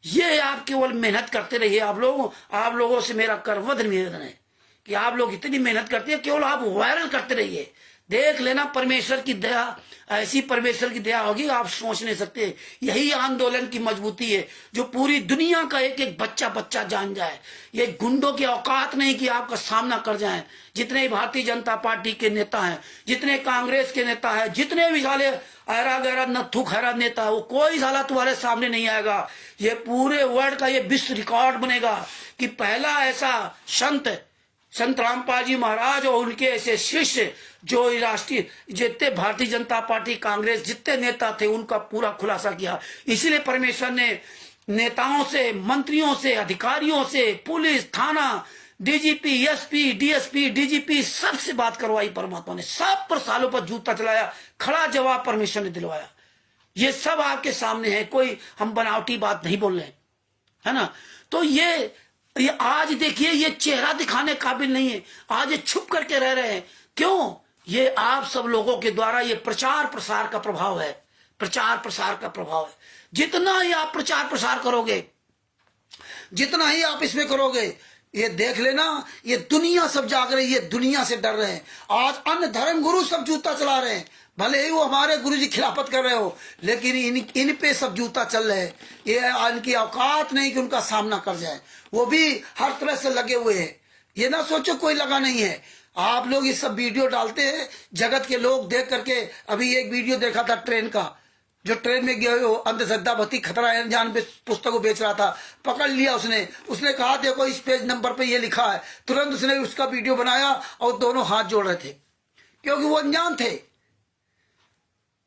ये आप केवल मेहनत करते रहिए। आप लोगों से मेरा करवध निवेदन है कि आप लोग इतनी मेहनत करते हैं, केवल आप वायरल करते रहिए। देख लेना परमेश्वर की दया, ऐसी परमेश्वर की दया होगी आप सोच नहीं सकते। यही आंदोलन की मजबूती है, जो पूरी दुनिया का एक एक बच्चा जान जाए। ये गुंडों की औकात नहीं कि आपका सामना कर जाएं। जितने भारतीय जनता पार्टी के नेता हैं, जितने कांग्रेस के नेता हैं, जितने भी साले ऐरा गैरा नत्थु खैरा नेता है, वो कोई साला तुम्हारे सामने नहीं आएगा। ये पूरे वर्ल्ड का ये विश्व रिकॉर्ड बनेगा कि पहला ऐसा संत रामपाल जी महाराज और उनके ऐसे शिष्य जो राष्ट्रीय जितने भारतीय जनता पार्टी, कांग्रेस जितने नेता थे उनका पूरा खुलासा किया। इसीलिए परमेश्वर ने नेताओं से, मंत्रियों से, अधिकारियों से, पुलिस, थाना, डीजीपी, एसपी, डीएसपी, डीजीपी सबसे बात करवाई। परमात्मा ने सब पर सालों पर जूता चलाया, खड़ा जवाब परमेश्वर ने दिलवाया। ये सब आपके सामने है, कोई हम बनावटी बात नहीं बोल रहे, है ना। तो ये आज देखिए, ये चेहरा दिखाने काबिल नहीं है, आज ये छुप करके रह रहे हैं। क्यों? ये आप सब लोगों के द्वारा ये प्रचार प्रसार का प्रभाव है, प्रचार प्रसार का प्रभाव है। जितना ही आप प्रचार प्रसार करोगे, जितना ही आप इसमें करोगे, ये देख लेना, ये दुनिया सब जाग रही है, दुनिया से डर रहे हैं। आज अन्य धर्म गुरु सब जूता चला रहे हैं, भले ही वो हमारे गुरु जी खिलाफत कर रहे हो, लेकिन इन पे सब जूता चल रहे हैं। ये इनकी औकात नहीं कि उनका सामना कर जाए, वो भी हर तरह से लगे हुए हैं। ये ना सोचो कोई लगा नहीं है। आप लोग ये सब वीडियो डालते हैं, जगत के लोग देख करके। अभी एक वीडियो देखा था ट्रेन का, जो ट्रेन में गए हो अंधश्रद्धा भक्ति खतरा है जान पुस्तक को बेच रहा था, पकड़ लिया उसने कहा देखो इस पेज नंबर पे ये लिखा है, तुरंत उसने उसका वीडियो बनाया और दोनों हाथ जोड़ रहे थे क्योंकि वो अनजान थे।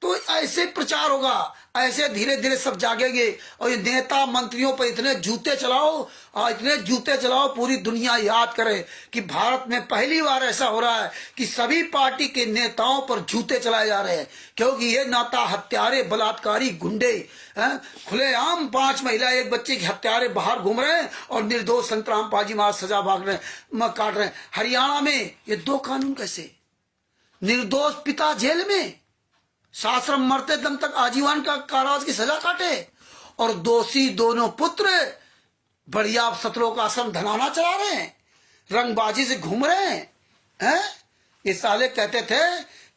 तो ऐसे प्रचार होगा, ऐसे धीरे धीरे सब जागेंगे। और ये नेता मंत्रियों पर इतने जूते चलाओ और इतने जूते चलाओ, पूरी दुनिया याद करे कि भारत में पहली बार ऐसा हो रहा है कि सभी पार्टी के नेताओं पर जूते चलाए जा रहे हैं, क्योंकि ये नाता हत्यारे बलात्कारी गुंडे खुलेआम 5 महिला 1 बच्चे की हत्यारे बाहर घूम रहे हैं और निर्दोष संतराम पाजी मार सजा काट रहे हैं। हरियाणा में ये 2 कानून कैसे? निर्दोष पिता जेल में, साश्रम मरते दम तक आजीवन का कारावास की सजा काटे, और दोषी दोनों पुत्र बढ़िया सतलोक आश्रम धनाना चला रहे हैं, रंगबाजी से घूम रहे हैं। ये साले कहते थे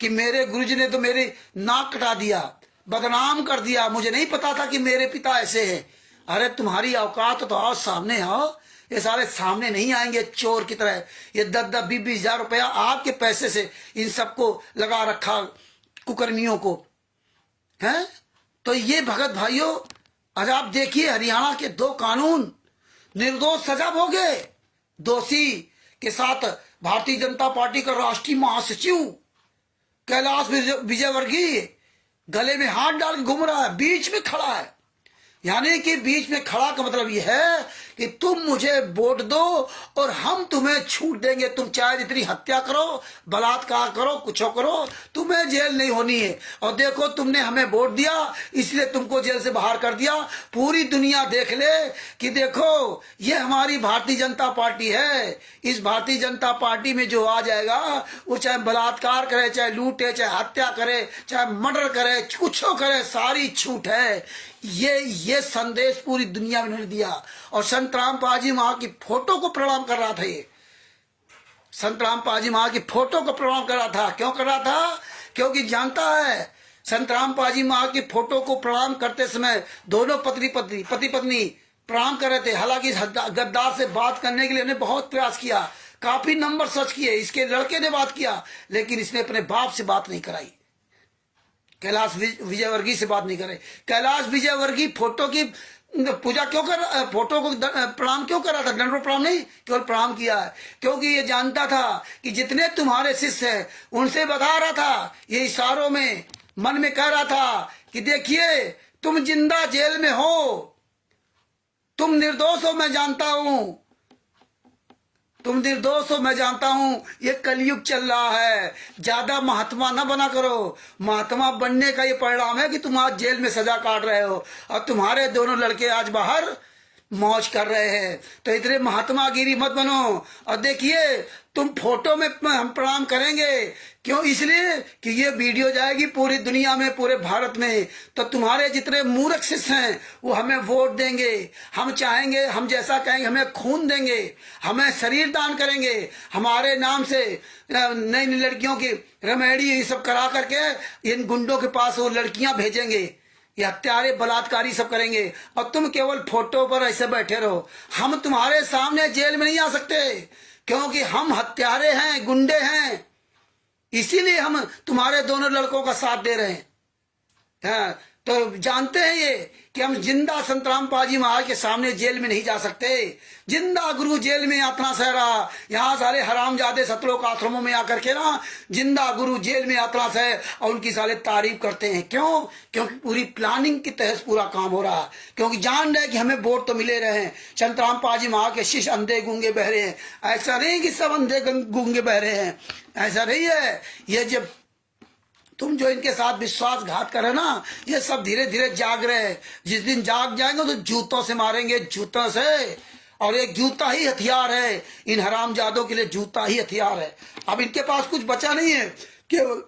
कि मेरे गुरुजी ने तो मेरी नाक कटा दिया, बदनाम कर दिया, मुझे नहीं पता था कि मेरे पिता ऐसे हैं। अरे तुम्हारी औकात तो आओ, सामने आओ। ये सारे सामने नहीं आएंगे चोर की तरह। ये 10-10, 20-20 हजार रुपया आपके पैसे से इन सबको लगा रखा कुकर्मियों को हैं। तो ये भगत भाइयों, आज आप देखिए हरियाणा के 2 कानून, निर्दोष सजा भोगे। दोषी के साथ भारतीय जनता पार्टी का राष्ट्रीय महासचिव कैलाश विजयवर्गीय गले में हाथ डाल के घूम रहा है, बीच में खड़ा है। यानी कि बीच में खड़ा का मतलब यह है कि तुम मुझे वोट दो और हम तुम्हें छूट देंगे, तुम चाहे जितनी हत्या करो, बलात्कार करो, कुछ करो, तुम्हें जेल नहीं होनी है। और देखो तुमने हमें वोट दिया इसलिए तुमको जेल से बाहर कर दिया। पूरी दुनिया देख ले कि देखो ये हमारी भारतीय जनता पार्टी है। इस भारतीय जनता पार्टी में जो आ जाएगा वो चाहे बलात्कार करे, चाहे लूटे, चाहे हत्या करे, चाहे मर्डर करे, कुछ करे, सारी छूट है। ये संदेश पूरी दुनिया में उन्होंने दिया। और संत राम पाजी महा की फोटो को प्रणाम कर रहा था। ये संत राम पाजी महा की फोटो को प्रणाम कर रहा था। क्यों कर रहा था? क्योंकि जानता है संत राम पाजी महा की फोटो को प्रणाम करते समय दोनों पति पत्नी प्रणाम कर रहे थे। हालांकि गद्दार से बात करने के लिए उन्हें बहुत प्रयास किया, काफी नंबर सर्च किए, इसके लड़के ने बात किया, लेकिन इसने अपने बाप से बात नहीं कराई। कैलाश विजयवर्गीय से बात नहीं करे। कैलाश विजयवर्गीय फोटो की पूजा क्यों कर, फोटो को प्रणाम क्यों कर रहा था? दंडवत प्रणाम नहीं, केवल प्रणाम किया है क्योंकि ये जानता था कि जितने तुम्हारे शिष्य हैं उनसे बता रहा था, ये इशारों में मन में कह रहा था कि देखिए तुम जिंदा जेल में हो, तुम निर्दोष हो, मैं जानता हूं, तुम निर्दोष हो, मैं जानता हूं। ये कलयुग चल रहा है, ज्यादा महात्मा ना बना करो। महात्मा बनने का ये परिणाम है कि तुम आज जेल में सजा काट रहे हो और तुम्हारे दोनों लड़के आज बाहर मौज कर रहे हैं। तो इतने महात्मागिरी मत बनो। और देखिए तुम फोटो में हम प्रणाम करेंगे क्यों? इसलिए कि ये वीडियो जाएगी पूरी दुनिया में, पूरे भारत में। तो तुम्हारे जितने मूर्ख शिष्य हैं वो हमें वोट देंगे, हम चाहेंगे, हम जैसा कहेंगे, हमें खून देंगे, हमें शरीर दान करेंगे, हमारे नाम से नई नई लड़कियों की रमेड़ी ये सब करा करके इन गुंडों के पास वो लड़कियां भेजेंगे, ये हत्यारे बलात्कारी सब करेंगे। और तुम केवल फोटो पर ऐसे बैठे रहो। हम तुम्हारे सामने जेल में नहीं आ सकते क्योंकि हम हत्यारे हैं, गुंडे हैं, इसीलिए हम तुम्हारे दोनों लड़कों का साथ दे रहे हैं। तो जानते हैं ये कि हम जिंदा संत राम पाजी महाराज के सामने जेल में नहीं जा सकते। जिंदा गुरु जेल में यातना सह रहा, यहाँ सारे हरामजादे सतलोक आश्रमों में आकर के ना जिंदा गुरु जेल में यातना सह और उनकी सारे तारीफ करते हैं। क्यों? क्योंकि पूरी प्लानिंग के तहत पूरा काम हो रहा है। क्योंकि जान रहे कि हमें वोट तो मिले रहे हैं। संत राम पाजी महाराज के शिष्य अंधे गूंगे बहरे हैं। ऐसा नहीं कि सब अंधे गूंगे बहरे हैं, ऐसा नहीं है। ये जब तुम जो इनके साथ विश्वासघात करे ना, ये सब धीरे धीरे जाग रहे हैं। जिस दिन जाग जाएंगे तो जूतों से मारेंगे, जूतों से। और एक जूता ही हथियार है इन हरामजादों के लिए, जूता ही हथियार है। अब इनके पास कुछ बचा नहीं है। केवल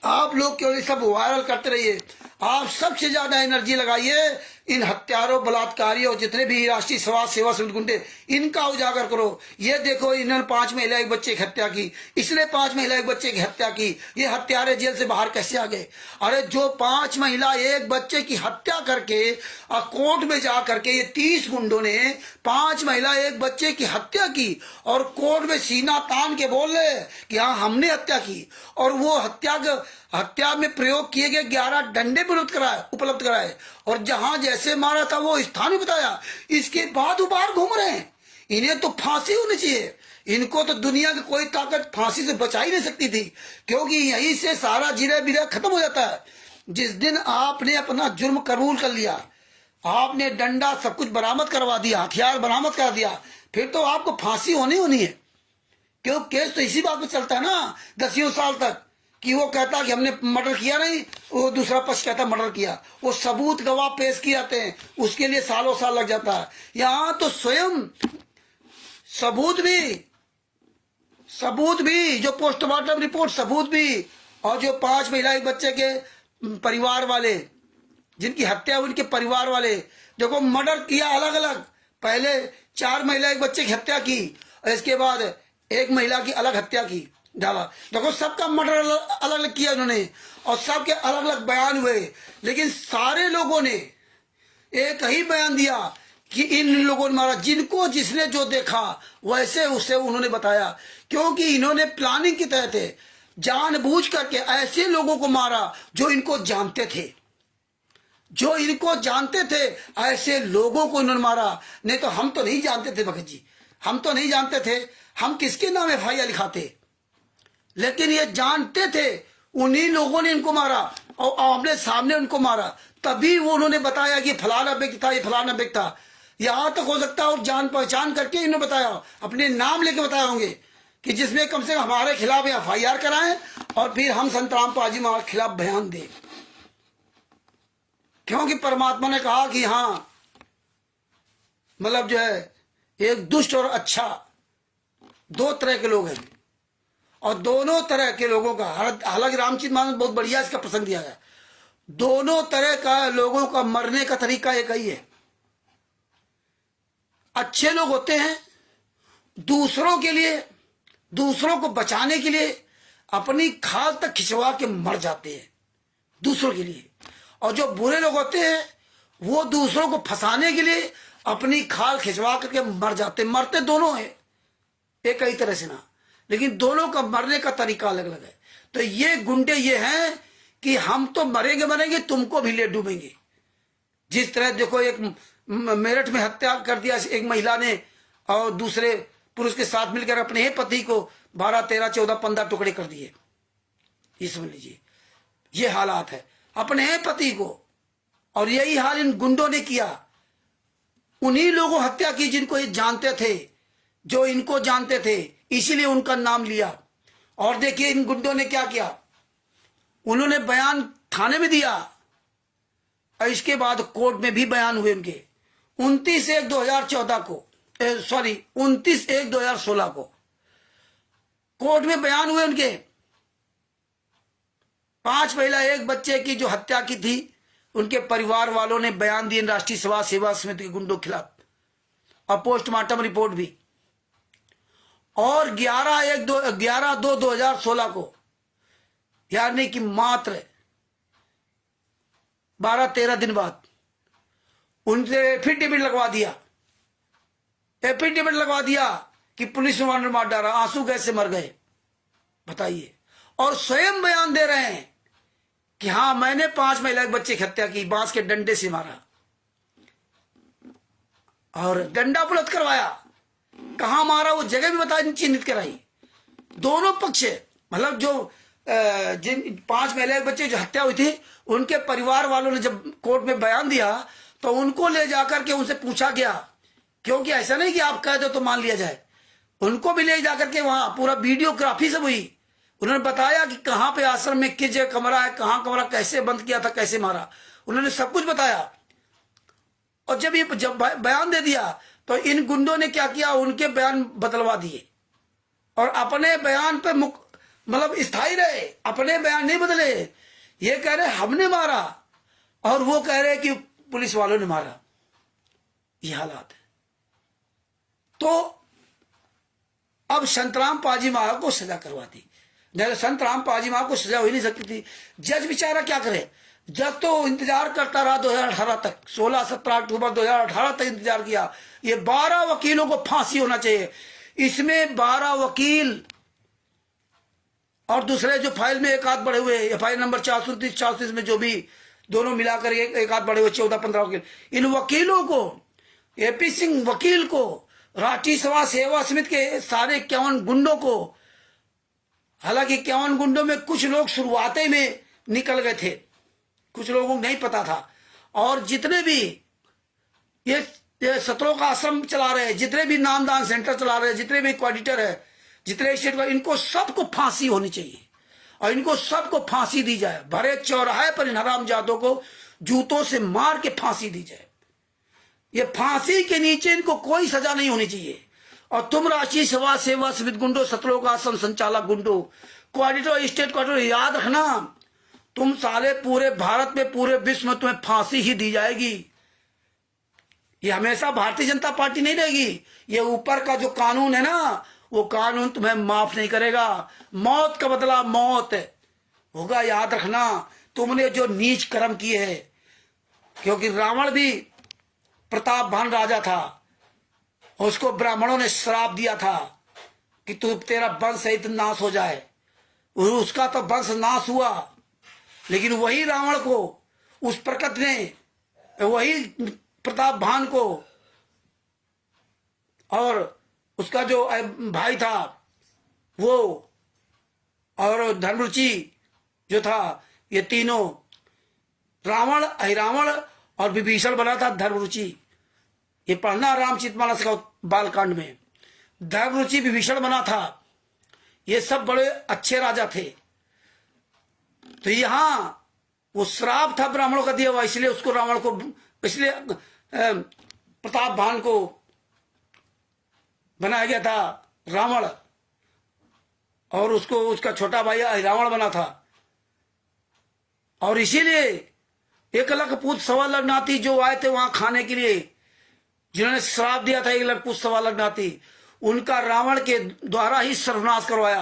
आप लोग केवल सब वायरल करते रहिए। आप सबसे ज्यादा एनर्जी लगाइए इन हत्यारों, बलात्कारियों, जितने भी राष्ट्रीय समाज सेवा से गुंडे, इनका उजागर करो। ये देखो, इन्होंने 5 महिला एक बच्चे की हत्या की, इसने 5 महिला एक बच्चे की हत्या की, ये हत्यारे जेल से बाहर कैसे आ गए? अरे जो 5 महिला एक बच्चे की हत्या करके कोर्ट में जा करके ये 30 गुंडों ने 5 महिला एक बच्चे की हत्या की और कोर्ट में सीना तान के बोल रहे कि हाँ हमने हत्या की, और वो हत्या में प्रयोग किए गए 11 डंडे भी उपलब्ध कराए और जहां जैसे मारा था वो स्थान भी बताया। इसके बाद वो बाहर घूम रहे हैं। इन्हें तो फांसी होनी चाहिए। इनको तो दुनिया की कोई ताकत फांसी से बचा ही नहीं सकती थी, क्योंकि यहीं से सारा जिरा बिरा खत्म हो जाता है। जिस दिन आपने अपना जुर्म कबूल कर लिया, आपने डंडा सब कुछ बरामद करवा दिया, हथियार बरामद कर दिया, फिर तो आपको फांसी होनी है। क्यों? केस तो इसी बात पे चलता है ना 10 साल तक, कि वो कहता कि हमने मर्डर किया नहीं, वो दूसरा पक्ष कहता मर्डर किया। वो सबूत गवाह पेश किए जाते हैं, उसके लिए सालों साल लग जाता है। यहां तो स्वयं सबूत भी जो पोस्टमार्टम रिपोर्ट सबूत भी, और जो 5 महिला एक बच्चे के परिवार वाले जिनकी हत्या, उनके परिवार वाले देखो मर्डर किया अलग अलग। पहले 4 महिला एक बच्चे की हत्या की और इसके बाद एक महिला की अलग हत्या की डाला। देखो सबका मर्डर अलग अलग किया उन्होंने और सबके अलग अलग बयान हुए, लेकिन सारे लोगों ने एक ही बयान दिया कि इन लोगों ने मारा। जिनको जिसने जो देखा वैसे उसे उन्होंने बताया, क्योंकि इन्होंने प्लानिंग के तहत जानबूझ करके ऐसे लोगों को मारा जो इनको जानते थे, ऐसे लोगों को इन्होंने मारा। नहीं तो हम तो नहीं जानते थे भगत जी, हम तो नहीं जानते थे हम किसके नाम FIR लिखाते, लेकिन ये जानते थे। उन्हीं लोगों ने इनको मारा और आमने सामने उनको मारा, तभी वो उन्होंने बताया कि फलाना व्यक्ति था, ये फलाना व्यक्ति था। यहां तक हो सकता है और जान पहचान करके इन्होंने बताया, अपने नाम लेके बताया होंगे कि जिसमें कम से कम हमारे खिलाफ FIR कराएं और फिर हम संतराम पाजी महाराज के खिलाफ बयान दें। क्योंकि परमात्मा ने कहा कि हाँ मतलब जो है एक दुष्ट और अच्छा 2 तरह के लोग हैं, और दोनों तरह के लोगों का, हालांकि रामचरित मानस बहुत बढ़िया इसका प्रसंग दिया है। दोनों तरह का लोगों का मरने का तरीका एक ही है। अच्छे लोग होते हैं दूसरों के लिए, दूसरों को बचाने के लिए अपनी खाल तक खिंचवा के मर जाते हैं दूसरों के लिए, और जो बुरे लोग होते हैं वो दूसरों को फंसाने के लिए अपनी खाल खिंचवा करके मर जाते। मरते दोनों है एक ही तरह से ना, लेकिन दोनों का मरने का तरीका अलग अलग है। तो ये गुंडे ये हैं कि हम तो मरेंगे तुमको भी ले डूबेंगे। जिस तरह देखो एक मेरठ में हत्या कर दिया एक महिला ने और दूसरे पुरुष के साथ मिलकर अपने ही पति को 12, 13, 14, 15 टुकड़े कर दिए। ये समझ लीजिए ये हालात है अपने ही पति को, और यही हाल इन गुंडों ने किया। उन्हीं लोगों हत्या की जिनको ये जानते थे, जो इनको जानते थे, इसीलिए उनका नाम लिया। और देखिए इन गुंडों ने क्या किया, उन्होंने बयान थाने में दिया और इसके बाद कोर्ट में भी बयान हुए उनके। 29/1/2014 को 29/1/2016 को कोर्ट में बयान हुए उनके। 5 महिला एक बच्चे की जो हत्या की थी, उनके परिवार वालों ने बयान दिए राष्ट्रीय समाज सेवा समिति के गुंडों के खिलाफ, और पोस्टमार्टम रिपोर्ट भी। और 11/2/2016 को, यानी कि मात्र 12-13 दिन बाद उनसे एफिडेविट लगवा दिया कि पुलिस ने मार डाला, आंसू गैस से मर गए। बताइए, और स्वयं बयान दे रहे हैं कि हाँ मैंने 5 महिला के बच्चे की हत्या की, बांस के डंडे से मारा और डंडा उपलब्ध करवाया। कहां मारा वो जगह भी बता चिन्हित कराई। दोनों पक्ष मतलब जो जिन 5 महिला के बच्चे जो हत्या हुई थी, उनके परिवार वालों ने जब कोर्ट में बयान दिया तो उनको ले जाकर के उनसे पूछा गया, क्योंकि ऐसा नहीं कि आप कह दो तो मान लिया जाए। उनको भी ले जाकर के वहां पूरा वीडियोग्राफी सब हुई। उन्होंने बताया कि कहां पे आश्रम में किस जगह कमरा है, कहां कमरा कैसे बंद किया था, कैसे मारा, उन्होंने सब कुछ बताया। और जब बयान दे दिया तो इन गुंडों ने क्या किया, उनके बयान बदलवा दिए और अपने बयान पे मतलब स्थायी रहे, अपने बयान नहीं बदले। ये कह रहे हमने मारा और वो कह रहे कि पुलिस वालों ने मारा। ये हालात है। तो अब संतराम पाजी माँ को सजा करवाती, नहीं संतराम पाजी माँ को सजा हो ही नहीं सकती थी। जज बेचारा क्या करे, जज तो इंतजार करता रहा 2018 तक, 16-17 अक्टूबर 2018 तक इंतजार किया। ये 12 वकीलों को फांसी होना चाहिए। इसमें 12 वकील और दूसरे जो फाइल में एक आध बढ़े हुए, एफआईआर नंबर 434 में जो भी दोनों मिलाकर एक आध बढ़े हुए 14-15 वकील, इन वकीलों को, एपी सिंह वकील को, राष्ट्रीय सभा सेवा समिति के सारे 51 गुंडों को, हालांकि 51 गुंडों में कुछ लोग शुरुआते में निकल गए थे, कुछ लोगों को नहीं पता था, और जितने भी ये सत्रों का आश्रम चला रहे हैं, जितने भी नामदान सेंटर चला रहे हैं, जितने भी कोऑर्डिनेटर है, जितने स्टेट का, इनको सबको फांसी होनी चाहिए और इनको सबको फांसी दी जाए। भरे चौराहे पर इन हरामजादों को जूतों से मार के फांसी दी जाए। ये फांसी के नीचे इनको कोई सजा नहीं होनी चाहिए। और तुम राष्ट्रीय सभा सेवा समिति गुंडो, सत्रों का आश्रम संचालक गुंडो, कोऑर्डिनेटर, स्टेट कोऑर्डिनेटर, याद रखना तुम साले पूरे भारत में, पूरे विश्व में तुम्हें फांसी ही दी जाएगी। ये हमेशा भारतीय जनता पार्टी नहीं रहेगी। ये ऊपर का जो कानून है ना, वो कानून तुम्हें माफ नहीं करेगा। मौत का बदला मौत होगा, याद रखना। तुमने जो नीच कर्म किए हैं, क्योंकि रावण भी प्रतापवान राजा था, उसको ब्राह्मणों ने श्राप दिया था कि तू, तेरा वंश सहित नाश हो जाए। उसका तो वंश नाश हुआ, लेकिन वही रावण को, उस प्रकृति ने, वही प्रतापवान को, और उसका जो भाई था वो, और धर्मरुचि जो था, ये तीनों, रावण, अहिरावण और विभीषण बना था धर्मरुचि। ये पढ़ना रामचरितमानस का बालकांड में। धर्मरुचि विभीषण बना था। ये सब बड़े अच्छे राजा थे। तो यहां वो श्राप था ब्राह्मणों का दिया हुआ, इसलिए उसको, रावण को, इसलिए प्रतापवान को बनाया गया था रावण, और उसको उसका छोटा भाई रावण बना था। और इसीलिए 1 लाख पूत 1.25 लाख नाती जो आए थे वहां खाने के लिए, जिन्होंने श्राप दिया था 1 लाख पूत 1.25 लाख नाती, उनका रावण के द्वारा ही सर्वनाश करवाया,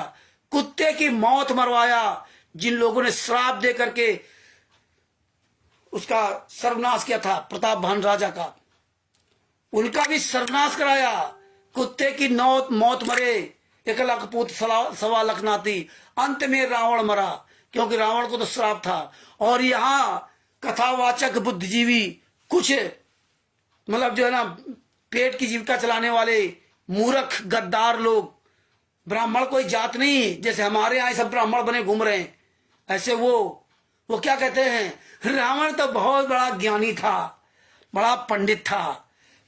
कुत्ते की मौत मरवाया। जिन लोगों ने श्राप दे करके उसका सर्वनाश किया था प्रतापवान राजा का, उनका भी सर्वनाश कराया। कुत्ते की मौत मरे 1 लाख पूत 1.25 लाख नाती। अंत में रावण मरा, क्योंकि रावण को तो श्राप था। और यहाँ कथावाचक बुद्धिजीवी कुछ, मतलब जो है ना, पेट की जीविका चलाने वाले मूर्ख गद्दार लोग, ब्राह्मण कोई जात नहीं, जैसे हमारे यहाँ सब ब्राह्मण बने घूम रहे हैं, ऐसे वो क्या कहते हैं, रावण तो बहुत बड़ा ज्ञानी था, बड़ा पंडित था,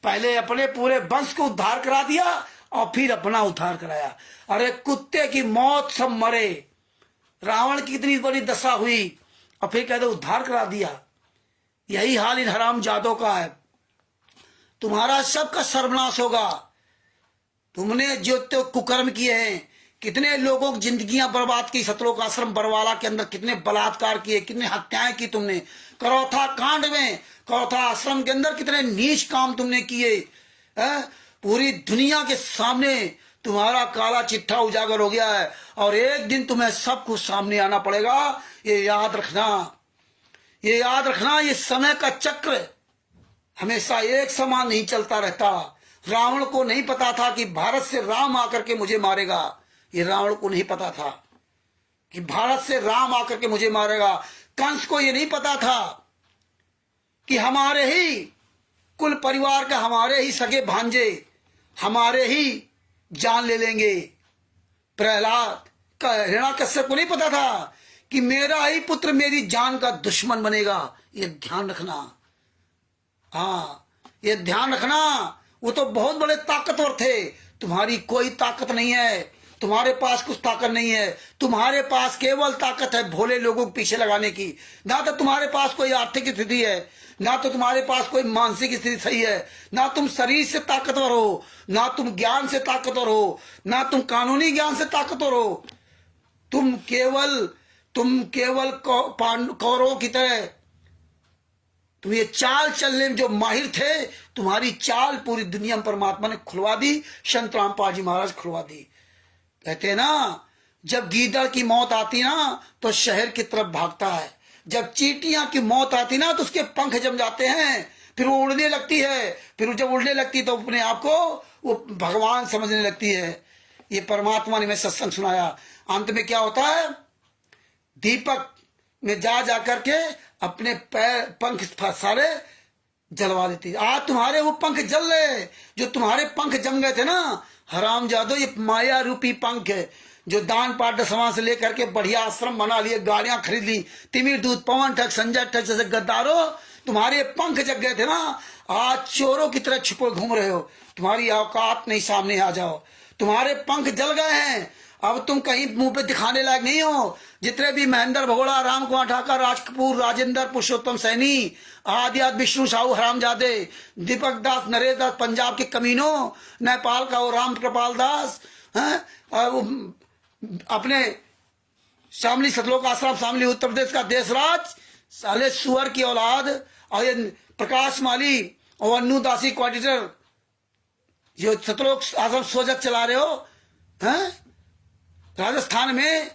पहले अपने पूरे वंश को उद्धार करा दिया और फिर अपना उद्धार कराया। अरे कुत्ते की मौत, सब मरे, रावण की कितनी बड़ी दशा हुई, और फिर कहते उद्धार करा दिया। यही हाल इन हरामजादों का है। तुम्हारा सबका सर्वनाश होगा। तुमने जो तो कुकर्म किए हैं, कितने लोगों की जिंदगियां बर्बाद की, सत्रों का आश्रम बरवाला के अंदर कितने बलात्कार किए, कितने हत्याएं की तुमने, करौथा कांड में, करौथा आश्रम के अंदर कितने नीच काम तुमने किए। पूरी दुनिया के सामने तुम्हारा काला चिट्ठा उजागर हो गया है, और एक दिन तुम्हें सब कुछ सामने आना पड़ेगा। ये याद रखना, ये याद रखना। ये समय का चक्र हमेशा एक समान नहीं चलता रहता। रावण को नहीं पता था कि भारत से राम आकर के मुझे मारेगा। ये रावण को नहीं पता था कि भारत से राम आकर के मुझे मारेगा। कंस को ये नहीं पता था कि हमारे ही कुल परिवार का, हमारे ही सगे भांजे हमारे ही जान ले लेंगे। प्रहलाद का, हिरण्याकश्यप को नहीं पता था कि मेरा ही पुत्र मेरी जान का दुश्मन बनेगा। ये ध्यान रखना। हाँ, ये ध्यान रखना। वो तो बहुत बड़े ताकतवर थे, तुम्हारी कोई ताकत नहीं है, तुम्हारे पास कुछ ताकत नहीं है। तुम्हारे पास केवल ताकत है भोले लोगों को पीछे लगाने की। ना तो तुम्हारे पास कोई आर्थिक स्थिति है, ना तो तुम्हारे पास कोई मानसिक स्थिति सही है, ना तुम शरीर से ताकतवर हो, ना तुम ज्ञान से ताकतवर हो, ना तुम कानूनी ज्ञान से ताकतवर हो। तुम केवल कौरवों की तरह तुम ये चाल चलने में जो माहिर थे, तुम्हारी चाल पूरी दुनिया में परमात्मा ने खुलवा दी। संत रामपाल जी महाराज खुलवा दी। कहते हैं ना, जब गीदड़ की मौत आती ना तो शहर की तरफ भागता है, जब चींटियां की मौत आती ना तो उसके पंख जम जाते हैं, फिर वो उड़ने लगती है, फिर जब उड़ने लगती तो अपने आप को वो भगवान समझने लगती है। ये परमात्मा ने मैं सत्संग सुनाया। अंत में क्या होता है, दीपक में जा करके अपने पैर पंख सारे जलवा देती है। आज तुम्हारे वो पंख जल रहे, जो तुम्हारे पंख जम गए थे ना हराम जादो, ये माया रूपी पंख है जो दान पाठ समाज से लेकर के बढ़िया आश्रम बना लिए, गाड़ियां खरीद ली, तिमिर दूत, पवन ठग, संजय ठग जैसे गद्दारों, तुम्हारे पंख जग गए थे ना, आज चोरों की तरह छुपे घूम रहे हो। तुम्हारी औकात नहीं, सामने आ जाओ। तुम्हारे पंख जल गए हैं, अब तुम कहीं मुंह पे दिखाने लायक नहीं हो। जितने भी महेंद्र भगोड़ा, राम कुमार ठाकर, राज कपूर, राजेंद्र, पुरुषोत्तम सैनी, आदि विष्णु साहू हरामजादे, दीपक दास, नरेश दास, पंजाब के कमीनों, नेपाल का वो राम कृपाल दास, अपने शामली सतलोक आश्रम, शामली उत्तर प्रदेश का देशराज, साले सुअर की औलाद, और ये प्रकाश माली और अन्नू दासी कोऑर्डिनेटर जो सतलोक आश्रम सोजत चला रहे हो हैं राजस्थान में,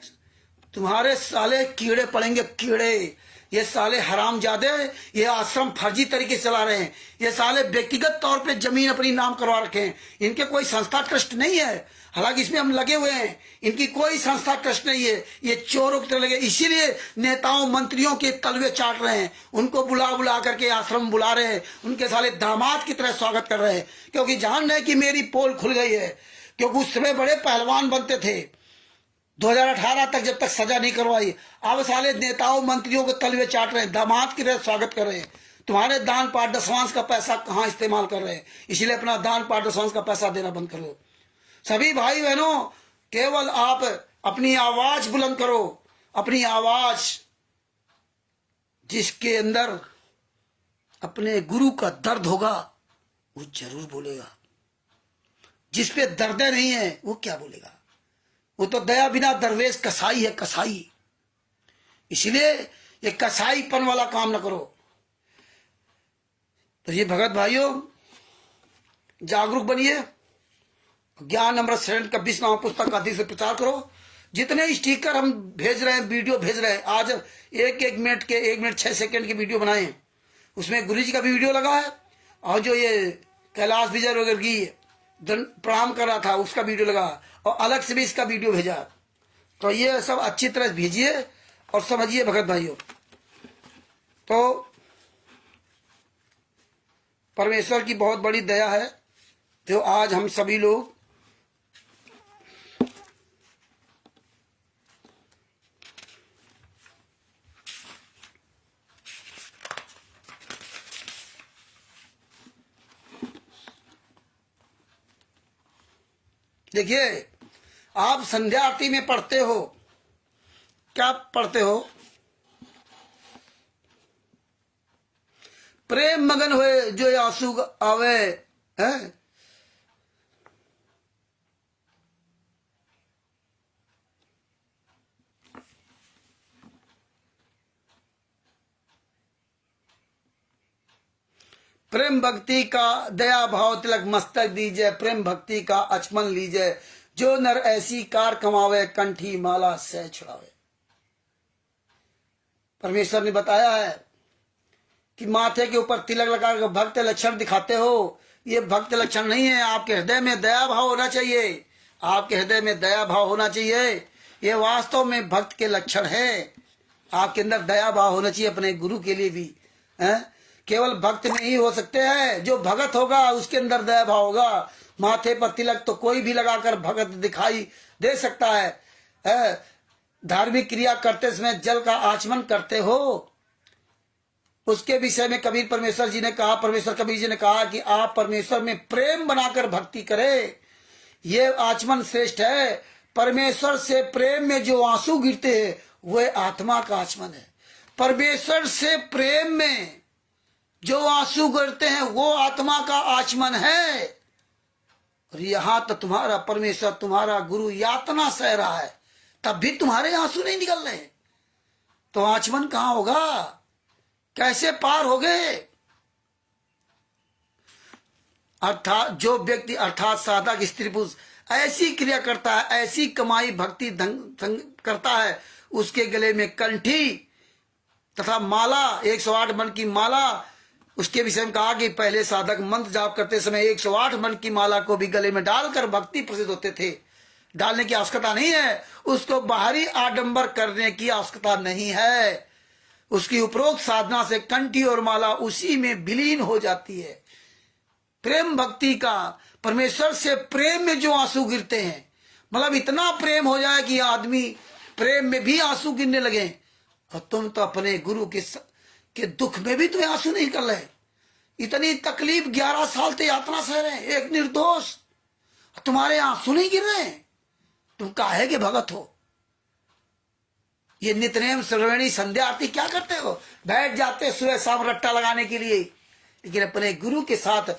तुम्हारे साले कीड़े पड़ेंगे, कीड़े। ये साले हरामजादे ये आश्रम फर्जी तरीके से चला रहे हैं। ये साले व्यक्तिगत तौर पे जमीन अपनी नाम करवा रखे हैं। इनके कोई संस्था ट्रस्ट नहीं है, हालांकि इसमें हम लगे हुए हैं। इनकी कोई संस्था ट्रस्ट नहीं है, ये चोरों की तरह लगे। इसीलिए नेताओं मंत्रियों के तलवे चाट रहे हैं, उनको बुला बुला करके आश्रम बुला रहे हैं, उनके साले दामाद की तरह स्वागत कर रहे हैं, क्योंकि जान रहे कि मेरी पोल खुल गई है। क्योंकि उस समय बड़े पहलवान बनते थे, 2018 तक जब तक सजा नहीं करवाई, अब साले नेताओं मंत्रियों को तलवे चाट रहे हैं, दामाद की तरह स्वागत कर रहे हैं। तुम्हारे दान पाठ दशवांश का पैसा कहाँ इस्तेमाल कर रहे हैं, इसलिए अपना दान पाठ दशवांश का पैसा देना बंद करो। सभी भाई बहनों, केवल आप अपनी आवाज बुलंद करो, अपनी आवाज। जिसके अंदर अपने गुरु का दर्द होगा वो जरूर बोलेगा, जिस पे दर्द नहीं है वो क्या बोलेगा। वो तो दया बिना दरवेश कसाई है, कसाई। इसलिए ये कसाईपन वाला काम न करो। तो ये भगत भाइयों, जागरूक बनिए, ज्ञान अमृत शरण का 20वां पुस्तक आदि से प्रचार करो। जितने स्टिकर हम भेज रहे हैं, वीडियो भेज रहे हैं, आज 1 मिनट के 1 मिनट 6 सेकंड की वीडियो बनाए हैं, उसमें गुरु जी का भी वीडियो लगा है, और जो ये कैलाश विजय वगैरह की प्रणाम कर रहा था उसका वीडियो लगा, और अलग से भी इसका वीडियो भेजा। तो ये सब अच्छी तरह भेजिए और समझिए भगत भाइयों। तो परमेश्वर की बहुत बड़ी दया है जो आज हम सभी लोग देखिए, आप संध्या आरती में पढ़ते हो, क्या पढ़ते हो, प्रेम मगन हुए जो आंसू आवे है, प्रेम भक्ति का दया भाव तिलक मस्तक दीजिए, प्रेम भक्ति का अचमन लीजिए, जो नर ऐसी कार कमावे कंठी माला से छुड़ावे। परमेश्वर ने बताया है कि माथे के ऊपर तिलक लगाकर भक्त लक्षण दिखाते हो, ये भक्त लक्षण नहीं है। आपके हृदय में दया भाव होना चाहिए, आपके हृदय में दया भाव होना चाहिए। ये वास्तव में भक्त के लक्षण है। आपके अंदर दया भाव होना चाहिए अपने गुरु के लिए भी है। केवल भक्त में ही हो सकते हैं, जो भगत होगा उसके अंदर दया भाव होगा। माथे पर तिलक तो कोई भी लगाकर भगत दिखाई दे सकता है। धार्मिक क्रिया करते समय जल का आचमन करते हो, उसके विषय में कबीर परमेश्वर जी ने कहा, परमेश्वर कबीर जी ने कहा कि आप परमेश्वर में प्रेम बनाकर भक्ति करें, ये आचमन श्रेष्ठ है। परमेश्वर से प्रेम में जो आंसू गिरते हैं वह आत्मा का आचमन है। परमेश्वर से प्रेम में जो आंसू गिरते हैं वो आत्मा का आचमन है। और यहां तो तुम्हारा परमेश्वर, तुम्हारा गुरु यातना सह रहा है, तब भी तुम्हारे आंसू नहीं निकल रहे, तो आचमन कहां होगा। कैसे पार हो गए? अर्थात जो व्यक्ति अर्थात साधक स्त्री पुरुष ऐसी क्रिया करता है, ऐसी कमाई भक्ति धन करता है, उसके गले में कंठी तथा माला 108 मन की माला, उसके विषय में कहा कि पहले साधक मंत्र जाप करते समय 108 मन की माला को भी गले में डालकर भक्ति प्रसिद्ध होते थे। डालने की आवश्यकता नहीं है, उसको बाहरी आडंबर करने की आवश्यकता नहीं है। उसकी उपरोक्त साधना से कंठी और माला उसी में विलीन हो जाती है। प्रेम भक्ति का, परमेश्वर से प्रेम में जो आंसू गिरते हैं, मतलब इतना प्रेम हो जाए कि आदमी प्रेम में भी आंसू गिरने लगे। और तुम तो अपने गुरु के दुख में भी तुम्हें आंसू नहीं कर रहे। इतनी तकलीफ 11 साल से यातना सह रहे हैं, एक निर्दोष, तुम्हारे आंसू नहीं गिर रहे। तुम काहे के भगत हो? ये नित्यनेम श्रवणी संध्या आरती क्या करते हो? बैठ जाते सुबह शाम रट्टा लगाने के लिए। लेकिन अपने गुरु के साथ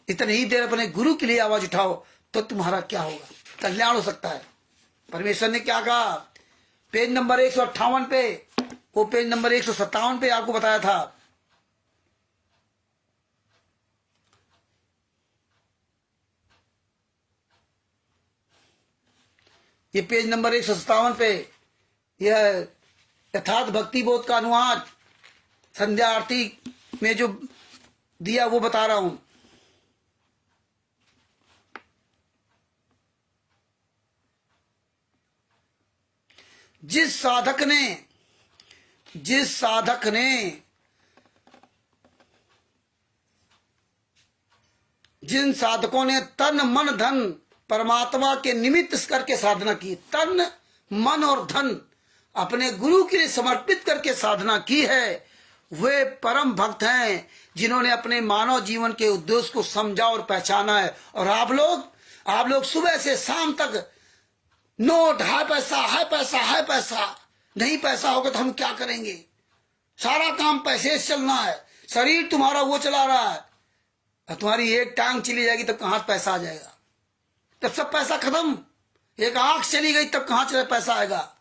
इतनी ही देर अपने गुरु के लिए आवाज उठाओ तो तुम्हारा क्या होगा? कल्याण हो सकता है। परमेश्वर ने क्या कहा? पेज नंबर 158 पे, वो पेज नंबर 157 पे आपको बताया था। ये पेज नंबर 157 पे यह यथार्थ भक्ति बोध का अनुवाद संध्या आरती में जो दिया वो बता रहा हूं। जिस साधक ने जिन साधकों ने तन मन धन परमात्मा के निमित्त करके साधना की, तन मन और धन अपने गुरु के लिए समर्पित करके साधना की है, वे परम भक्त हैं जिन्होंने अपने मानव जीवन के उद्देश्य को समझा और पहचाना है। और आप लोग सुबह से शाम तक नोट, हाय पैसा, हाय पैसा, हाय पैसा। नहीं पैसा होगा तो हम क्या करेंगे? सारा काम पैसे से चलना है। शरीर तुम्हारा वो चला रहा है, और तुम्हारी एक टांग चली जाएगी तब कहां पैसा आ जाएगा? तब सब पैसा खत्म। एक आंख चली गई तब कहां चले पैसा आएगा?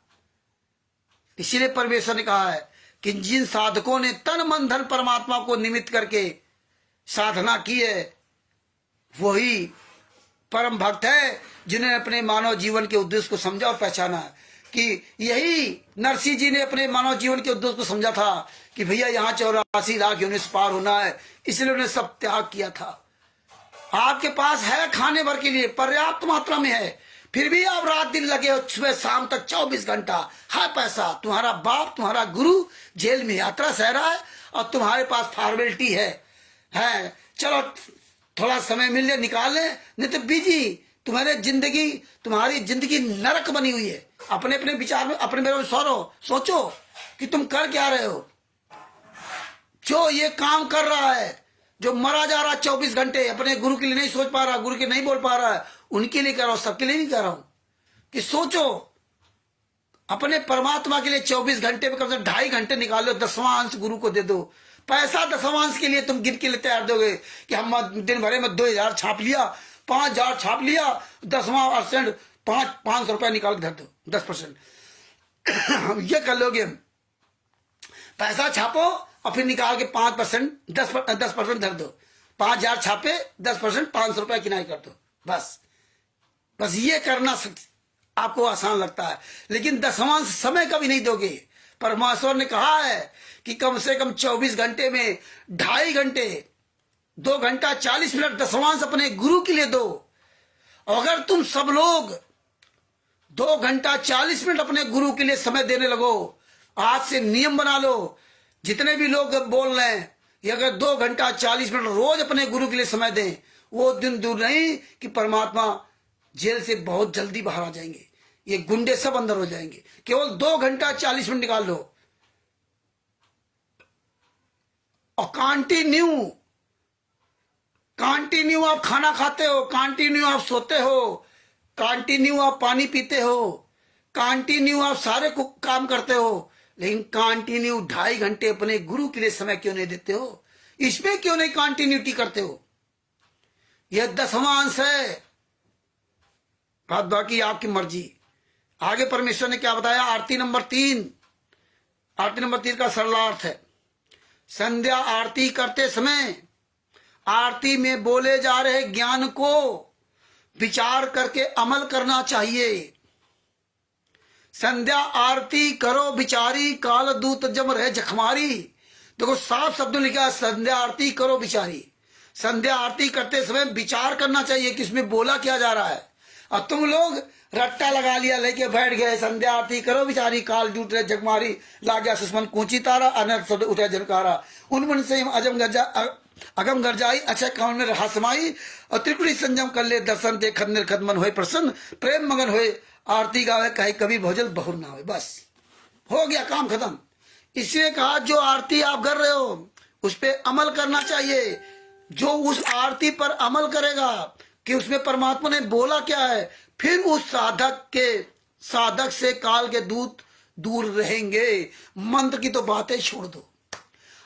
इसीलिए परमेश्वर ने कहा है कि जिन साधकों ने तन मन धन परमात्मा को निमित्त करके साधना की है, वही परम भक्त है जिन्हें अपने मानव जीवन के उद्देश्य को समझा और पहचाना है। कि यही नरसिंह जी ने अपने मानव जीवन के उद्देश्य को समझा था कि भैया यहाँ 84 लाख यूनिट पार होना है, इसलिए उन्होंने सब त्याग किया था। आपके पास है खाने भर के लिए, पर्याप्त मात्रा में है, फिर भी आप रात दिन लगे हो सुबह शाम तक 24 घंटा। हाय पैसा, तुम्हारा बाप, तुम्हारा गुरु जेल में यात्रा सह रहा है और तुम्हारे पास फॉर्मेलिटी है। चलो थोड़ा समय मिल जाए निकाल ले, नहीं तो बिजी तुम्हारी जिंदगी नरक बनी हुई है। अपने अपने विचार में, अपने में सोचो कि तुम कर क्या रहे हो। जो ये काम कर रहा है, जो मरा जा रहा है 24 घंटे, अपने गुरु के लिए नहीं सोच पा रहा, गुरु के नहीं बोल पा रहा है, उनके लिए कर रहा हूं, सबके लिए नहीं कर रहा हूं। कि सोचो अपने परमात्मा के लिए 24 घंटे में कम से कम 2.5 घंटे निकाल लो, 10वां अंश गुरु को दे दो। पैसा 10वां अंश के लिए तुम गिन के लिए तैयार दोगे कि हम दिन भरे में 2000 छाप लिया, 5000 छाप लिया, 10वां% 500 रुपया निकाल के धर दो, 10%। ये कर लोगे। पैसा छापो और फिर निकाल के 5% 10% धर दो। 5000 छापे, 10% 500 रुपया किनारे कर दो। बस ये करना आपको आसान लगता है, लेकिन 10वां समय कभी नहीं दोगे। परमेश्वर ने कहा है कि कम से कम 24 घंटे में 2.5 घंटे, 2 घंटा 40 मिनट 10वां अपने गुरु के लिए दो। अगर तुम सब लोग 2 घंटा 40 मिनट अपने गुरु के लिए समय देने लगो, आज से नियम बना लो, जितने भी लोग बोल रहे हैं, ये अगर 2 घंटा 40 मिनट रोज अपने गुरु के लिए समय दें, वो दिन दूर नहीं कि परमात्मा जेल से बहुत जल्दी बाहर आ जाएंगे। ये गुंडे सब अंदर हो जाएंगे। केवल 2 घंटा 40 मिनट निकाल लो और कंटिन्यू आप खाना खाते हो, कंटिन्यू आप सोते हो, कंटिन्यू आप पानी पीते हो, कंटिन्यू आप सारे काम करते हो, लेकिन कंटिन्यू 2.5 घंटे अपने गुरु के लिए समय क्यों नहीं देते हो? इसमें क्यों नहीं कंटिन्यूटी करते हो? यह 10वां अंश है। बात बाकी आपकी मर्जी। आगे परमेश्वर ने क्या बताया? आरती नंबर 3 का सरलार्थ है। संध्या आरती करते समय आरती में बोले जा रहे ज्ञान को विचार करके अमल करना चाहिए। संध्या आरती करो बिचारी, काल दूत जम रहे जखमारी। देखो साफ शब्दों लिखा है, संध्या आरती करो बिचारी। संध्या आरती करते समय विचार करना चाहिए कि इसमें बोला क्या जा रहा है। और तुम लोग रट्टा लगा लिया, लेके बैठ गए, संध्या आरती करो बिचारी, काल दूत रहे जखमारी, लागया सुषमन कूची तारा, अनर्थ शब्द उठे जनकारा, उनमन से अजम गजा अगम गरजाई, अच्छा कान में रहा समाई, और त्रिकुटी संजम कर ले दर्शन देखत निर्खत मन होए प्रसन्न, प्रेम मगन होए आरती गावे, कहे कभी भोजल बहुर ना होए। बस हो गया, काम खत्म। इसलिए कहा जो आरती आप कर रहे हो उस पर अमल करना चाहिए। जो उस आरती पर अमल करेगा कि उसमें परमात्मा ने बोला क्या है, फिर उस साधक से काल के दूत दूर रहेंगे। मंत्र की तो बातें छोड़ दो।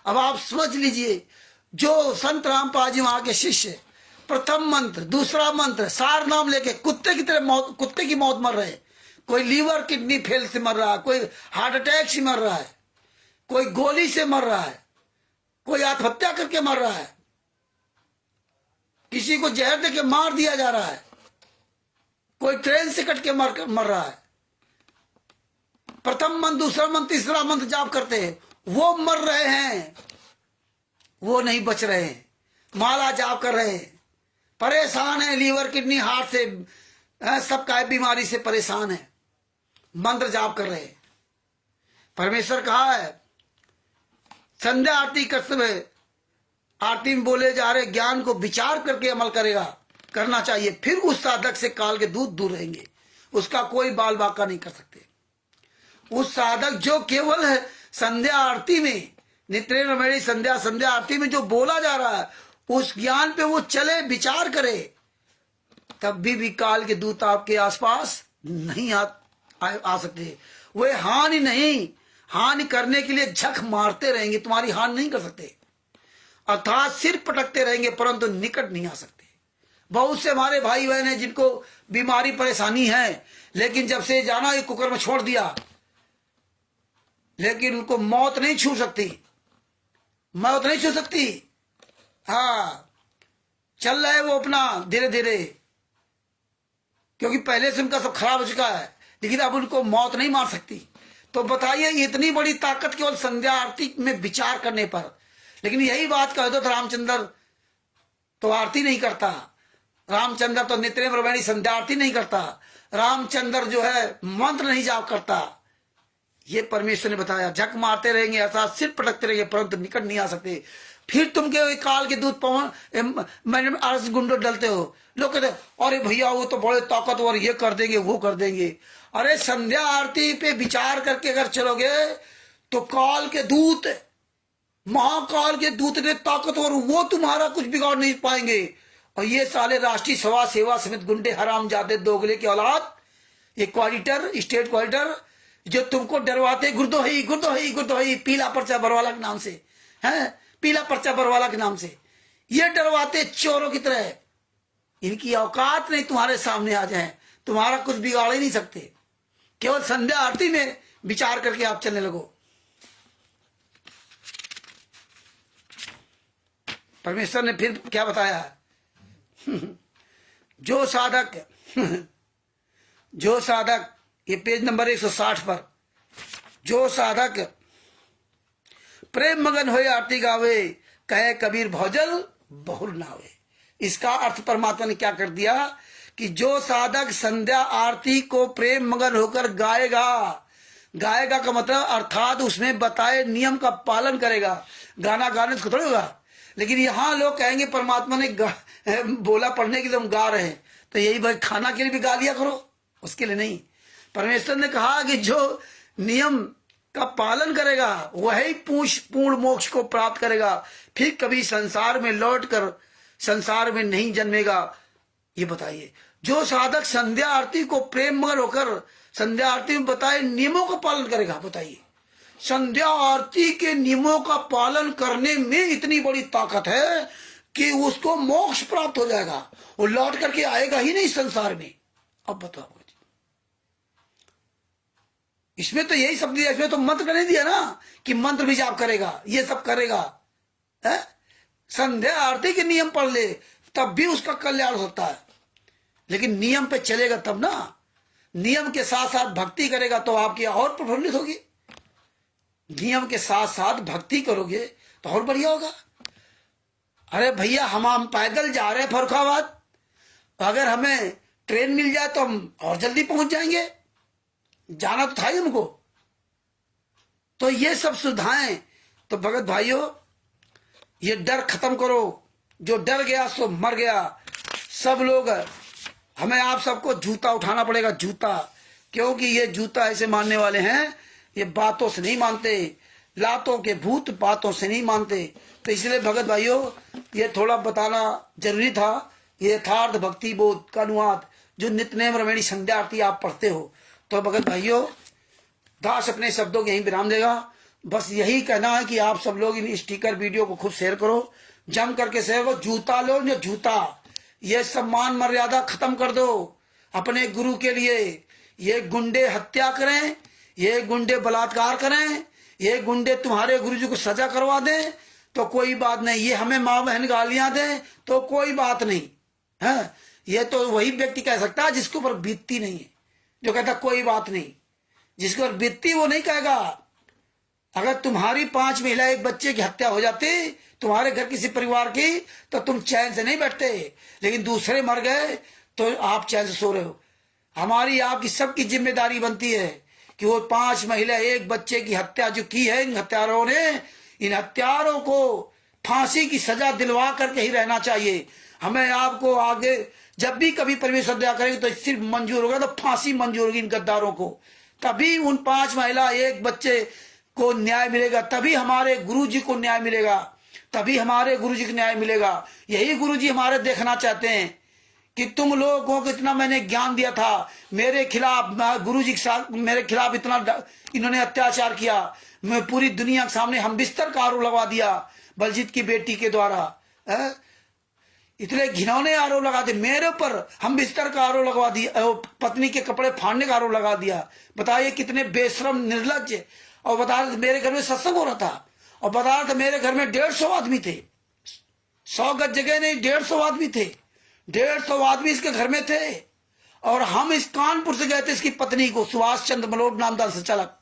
अब आप समझ लीजिए, जो संत रामपाल जी वहां के शिष्य, प्रथम मंत्र, दूसरा मंत्र, सार नाम लेके कुत्ते की तरह कुत्ते की मौत मर रहे। कोई लीवर किडनी फेल से मर रहा है, कोई हार्ट अटैक से मर रहा है, कोई गोली से मर रहा है, कोई आत्महत्या करके मर रहा है, किसी को जहर देके मार दिया जा रहा है, कोई ट्रेन से कट के मर रहा है। प्रथम मंत्र, दूसरा मंत्र, तीसरा मंत्र जाप करते हैं, वो मर रहे हैं, वो नहीं बच रहे हैं। माला जाप कर रहे हैं, परेशान है, लीवर किडनी हार्ट से सबका बीमारी से परेशान है, मंत्र जाप कर रहे हैं। परमेश्वर कहा है संध्या आरती करते हुए आरती में बोले जा रहे ज्ञान को विचार करके अमल करना चाहिए, फिर उस साधक से काल के दूत दूर रहेंगे। उसका कोई बाल बाका नहीं कर सकते। उस साधक जो केवल है संध्या आरती में, नित्य मेरी संध्या आरती में जो बोला जा रहा है उस ज्ञान पे वो चले, विचार करे, तब भी काल के दूत आपके आसपास नहीं आ सकते। वे हानि करने के लिए झक मारते रहेंगे, तुम्हारी हानि नहीं कर सकते, अर्थात सिर पटकते रहेंगे, परंतु निकट नहीं आ सकते। बहुत से हमारे भाई बहन हैं जिनको बीमारी परेशानी है, लेकिन जब से जाना ये कुकर में छोड़ दिया, लेकिन उनको मौत नहीं छू सकती, मौत नहीं छू सकती। हाँ, चल रहा है वो अपना धीरे धीरे, क्योंकि पहले से उनका सब खराब हो चुका है, लेकिन अब उनको मौत नहीं मार सकती। तो बताइए, इतनी बड़ी ताकत केवल संध्या आरती में विचार करने पर। लेकिन यही बात कह दो तो रामचंद्र तो आरती नहीं करता, रामचंद्र तो नित्य ब्रह्मणी संध्या आरती नहीं करता, रामचंद्र जो है मंत्र नहीं जाप करता। ये परमेश्वर ने बताया, झक मारते रहेंगे अर्थात सिर पटकते रहेंगे, परंतु निकट नहीं आ सकते। फिर तुम के काल के दूत पवन अर्श गुंडो डलते हो। लोग कहते अरे भैया वो तो बड़े ताकतवर, ये कर देंगे वो कर देंगे। अरे संध्या आरती पे विचार करके अगर चलोगे तो काल के दूत, महाकाल के दूत ने ताकतवर, वो तुम्हारा कुछ बिगाड़ नहीं पाएंगे। और ये साले राष्ट्रीय सभा सेवा समित गुंडे हराम जाते दोगले की औलाद, ये क्वालिटर, स्टेट क्वालिटर, जो तुमको डरवाते गुरदोही पीला पर्चा बरवाला के नाम से, हैं, पीला पर्चा बरवाला के नाम से ये डरवाते चोरों की तरह। इनकी औकात नहीं तुम्हारे सामने आ जाए, तुम्हारा कुछ बिगाड़ ही नहीं सकते। केवल संध्या आरती में विचार करके आप चलने लगो। परमेश्वर ने फिर क्या बताया, जो साधक ये पेज नंबर 160 पर, जो साधक प्रेम मगन होए आरती गावे, कहे कबीर भौजल बहुर नावे। इसका अर्थ परमात्मा ने क्या कर दिया कि जो साधक संध्या आरती को प्रेम मगन होकर गाएगा का मतलब अर्थात उसमें बताए नियम का पालन करेगा। गाना गाने से थोड़ा होगा, लेकिन यहाँ लोग कहेंगे परमात्मा ने बोला पढ़ने के लिए हम गा रहे हैं, तो यही भाई खाना के लिए भी गा लिया करो, उसके लिए नहीं। परमेश्वर ने कहा कि जो नियम का पालन करेगा वही पूर्ण मोक्ष को प्राप्त करेगा, फिर कभी संसार में लौटकर संसार में नहीं जन्मेगा। ये बताइए, जो साधक संध्या आरती को प्रेम मगन होकर संध्या आरती में बताए नियमों का पालन करेगा, बताइए संध्या आरती के नियमों का पालन करने में इतनी बड़ी ताकत है कि उसको मोक्ष प्राप्त हो जाएगा, वो लौट करके आएगा ही नहीं संसार में। अब बताओ, इसमें तो यही सब दिया, इसमें तो मंत्र नहीं दिया ना कि मंत्र भी जाप करेगा, ये सब करेगा है? संध्या आरती के नियम पढ़ ले तब भी उसका कल्याण होता है, लेकिन नियम पे चलेगा तब ना। नियम के साथ साथ भक्ति करेगा तो आपकी और प्रफुल्लित होगी। नियम के साथ साथ भक्ति करोगे तो और बढ़िया होगा। अरे भैया हम पैदल जा रहे हैं फरुखाबाद, अगर हमें ट्रेन मिल जाए तो हम और जल्दी पहुंच जाएंगे, जाना तो था ही हमको। तो ये सब सुविधाएं, तो भगत भाइयों ये डर खत्म करो, जो डर गया सो मर गया। सब लोग, हमें आप सबको जूता उठाना पड़ेगा, जूता, क्योंकि ये जूता ऐसे मानने वाले हैं, ये बातों से नहीं मानते, लातों के भूत बातों से नहीं मानते। तो इसलिए भगत भाइयों ये थोड़ा बताना जरूरी था। ये यथार्थ भक्ति बोध का अनुवाद जो नित्यनेम रमणी संध्या आरती आप पढ़ते हो। तो भगत भाइयों दास अपने शब्दों के यहीं विराम देगा। बस यही कहना है कि आप सब लोग इन स्टिकर वीडियो को खूब शेयर करो, जम करके शेयर करो। जूता लो, जो जूता, ये सम्मान मर्यादा खत्म कर दो अपने गुरु के लिए। ये गुंडे हत्या करें, ये गुंडे बलात्कार करें, ये गुंडे तुम्हारे गुरु जी को सजा करवा दें तो कोई बात नहीं, ये हमें माँ बहन गालियां दें तो कोई बात नहीं है। ये तो वही व्यक्ति कह सकता है जिसके ऊपर बीतती नहीं है, जो कहता कोई बात नहीं। जिसके ऊपर बीतती वो नहीं कहेगा। अगर तुम्हारी 5 महिला एक बच्चे की हत्या हो जाती तुम्हारे घर किसी परिवार की, तो तुम चैन से नहीं बैठते, लेकिन दूसरे मर गए तो आप चैन से सो रहे हो। हमारी आपकी सबकी जिम्मेदारी बनती है कि वो 5 महिला एक बच्चे की हत्या जो की है इन हत्यारों ने, इन हत्यारों को फांसी की सजा दिलवा करके ही रहना चाहिए। हमें आपको आगे जब भी कभी परमेश्वर दया करेंगे तो सिर्फ मंजूर होगा तो फांसी मंजूर होगी इन गद्दारों को, तभी उन 5 महिला एक बच्चे को न्याय मिलेगा, तभी हमारे गुरु जी को न्याय मिलेगा, तभी हमारे गुरु जी को न्याय मिलेगा। यही गुरु जी हमारे देखना चाहते हैं कि तुम लोगों को इतना मैंने ज्ञान दिया था, मेरे खिलाफ गुरु जी के साथ मेरे खिलाफ इतना इन्होंने अत्याचार किया, मैं पूरी दुनिया के सामने हम बिस्तर का आरोप लगवा दिया बलजीत की बेटी के द्वारा, इतने घिनौने आरोप लगा दिए मेरे ऊपर, हम बिस्तर का आरोप लगवा दिया, पत्नी के कपड़े फाड़ने का आरोप लगा दिया। बताइए कितने बेशरम निर्लज्ज। और बता रहे मेरे घर में सत्संग हो रहा था और बता रहे थे मेरे घर में 150 आदमी थे, 100 गज जगह नहीं 150 आदमी थे, 150 आदमी इसके घर में थे। और हम इस कानपुर से गए थे इसकी पत्नी को, सुभाष चंद्र मलोट नामदार संचालक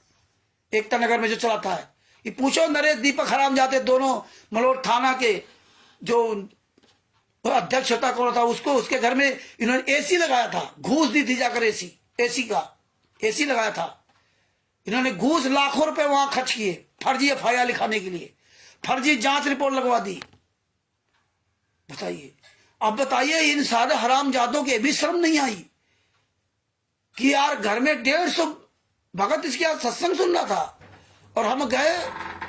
एकता नगर में जो चलाता है, ये पूछो नरेश दीपक हराम जाते दोनों मलोट थाना के जो अध्यक्ष होता कौन था, उसको उसके घर में इन्होंने एसी लगाया था, घूस दी थी जाकर, एसी का एसी लगाया था इन्होंने, घूस लाखों रुपए वहां खर्च किए फर्जी एफआईआर लिखाने के लिए, फर्जी जांच रिपोर्ट लगवा दी। बताइए, अब बताइए इन सारे हरामजादों के भी शर्म नहीं आई कि यार घर में 150 भगत इसके यहाँ सत्संग सुन रहा था और हम गए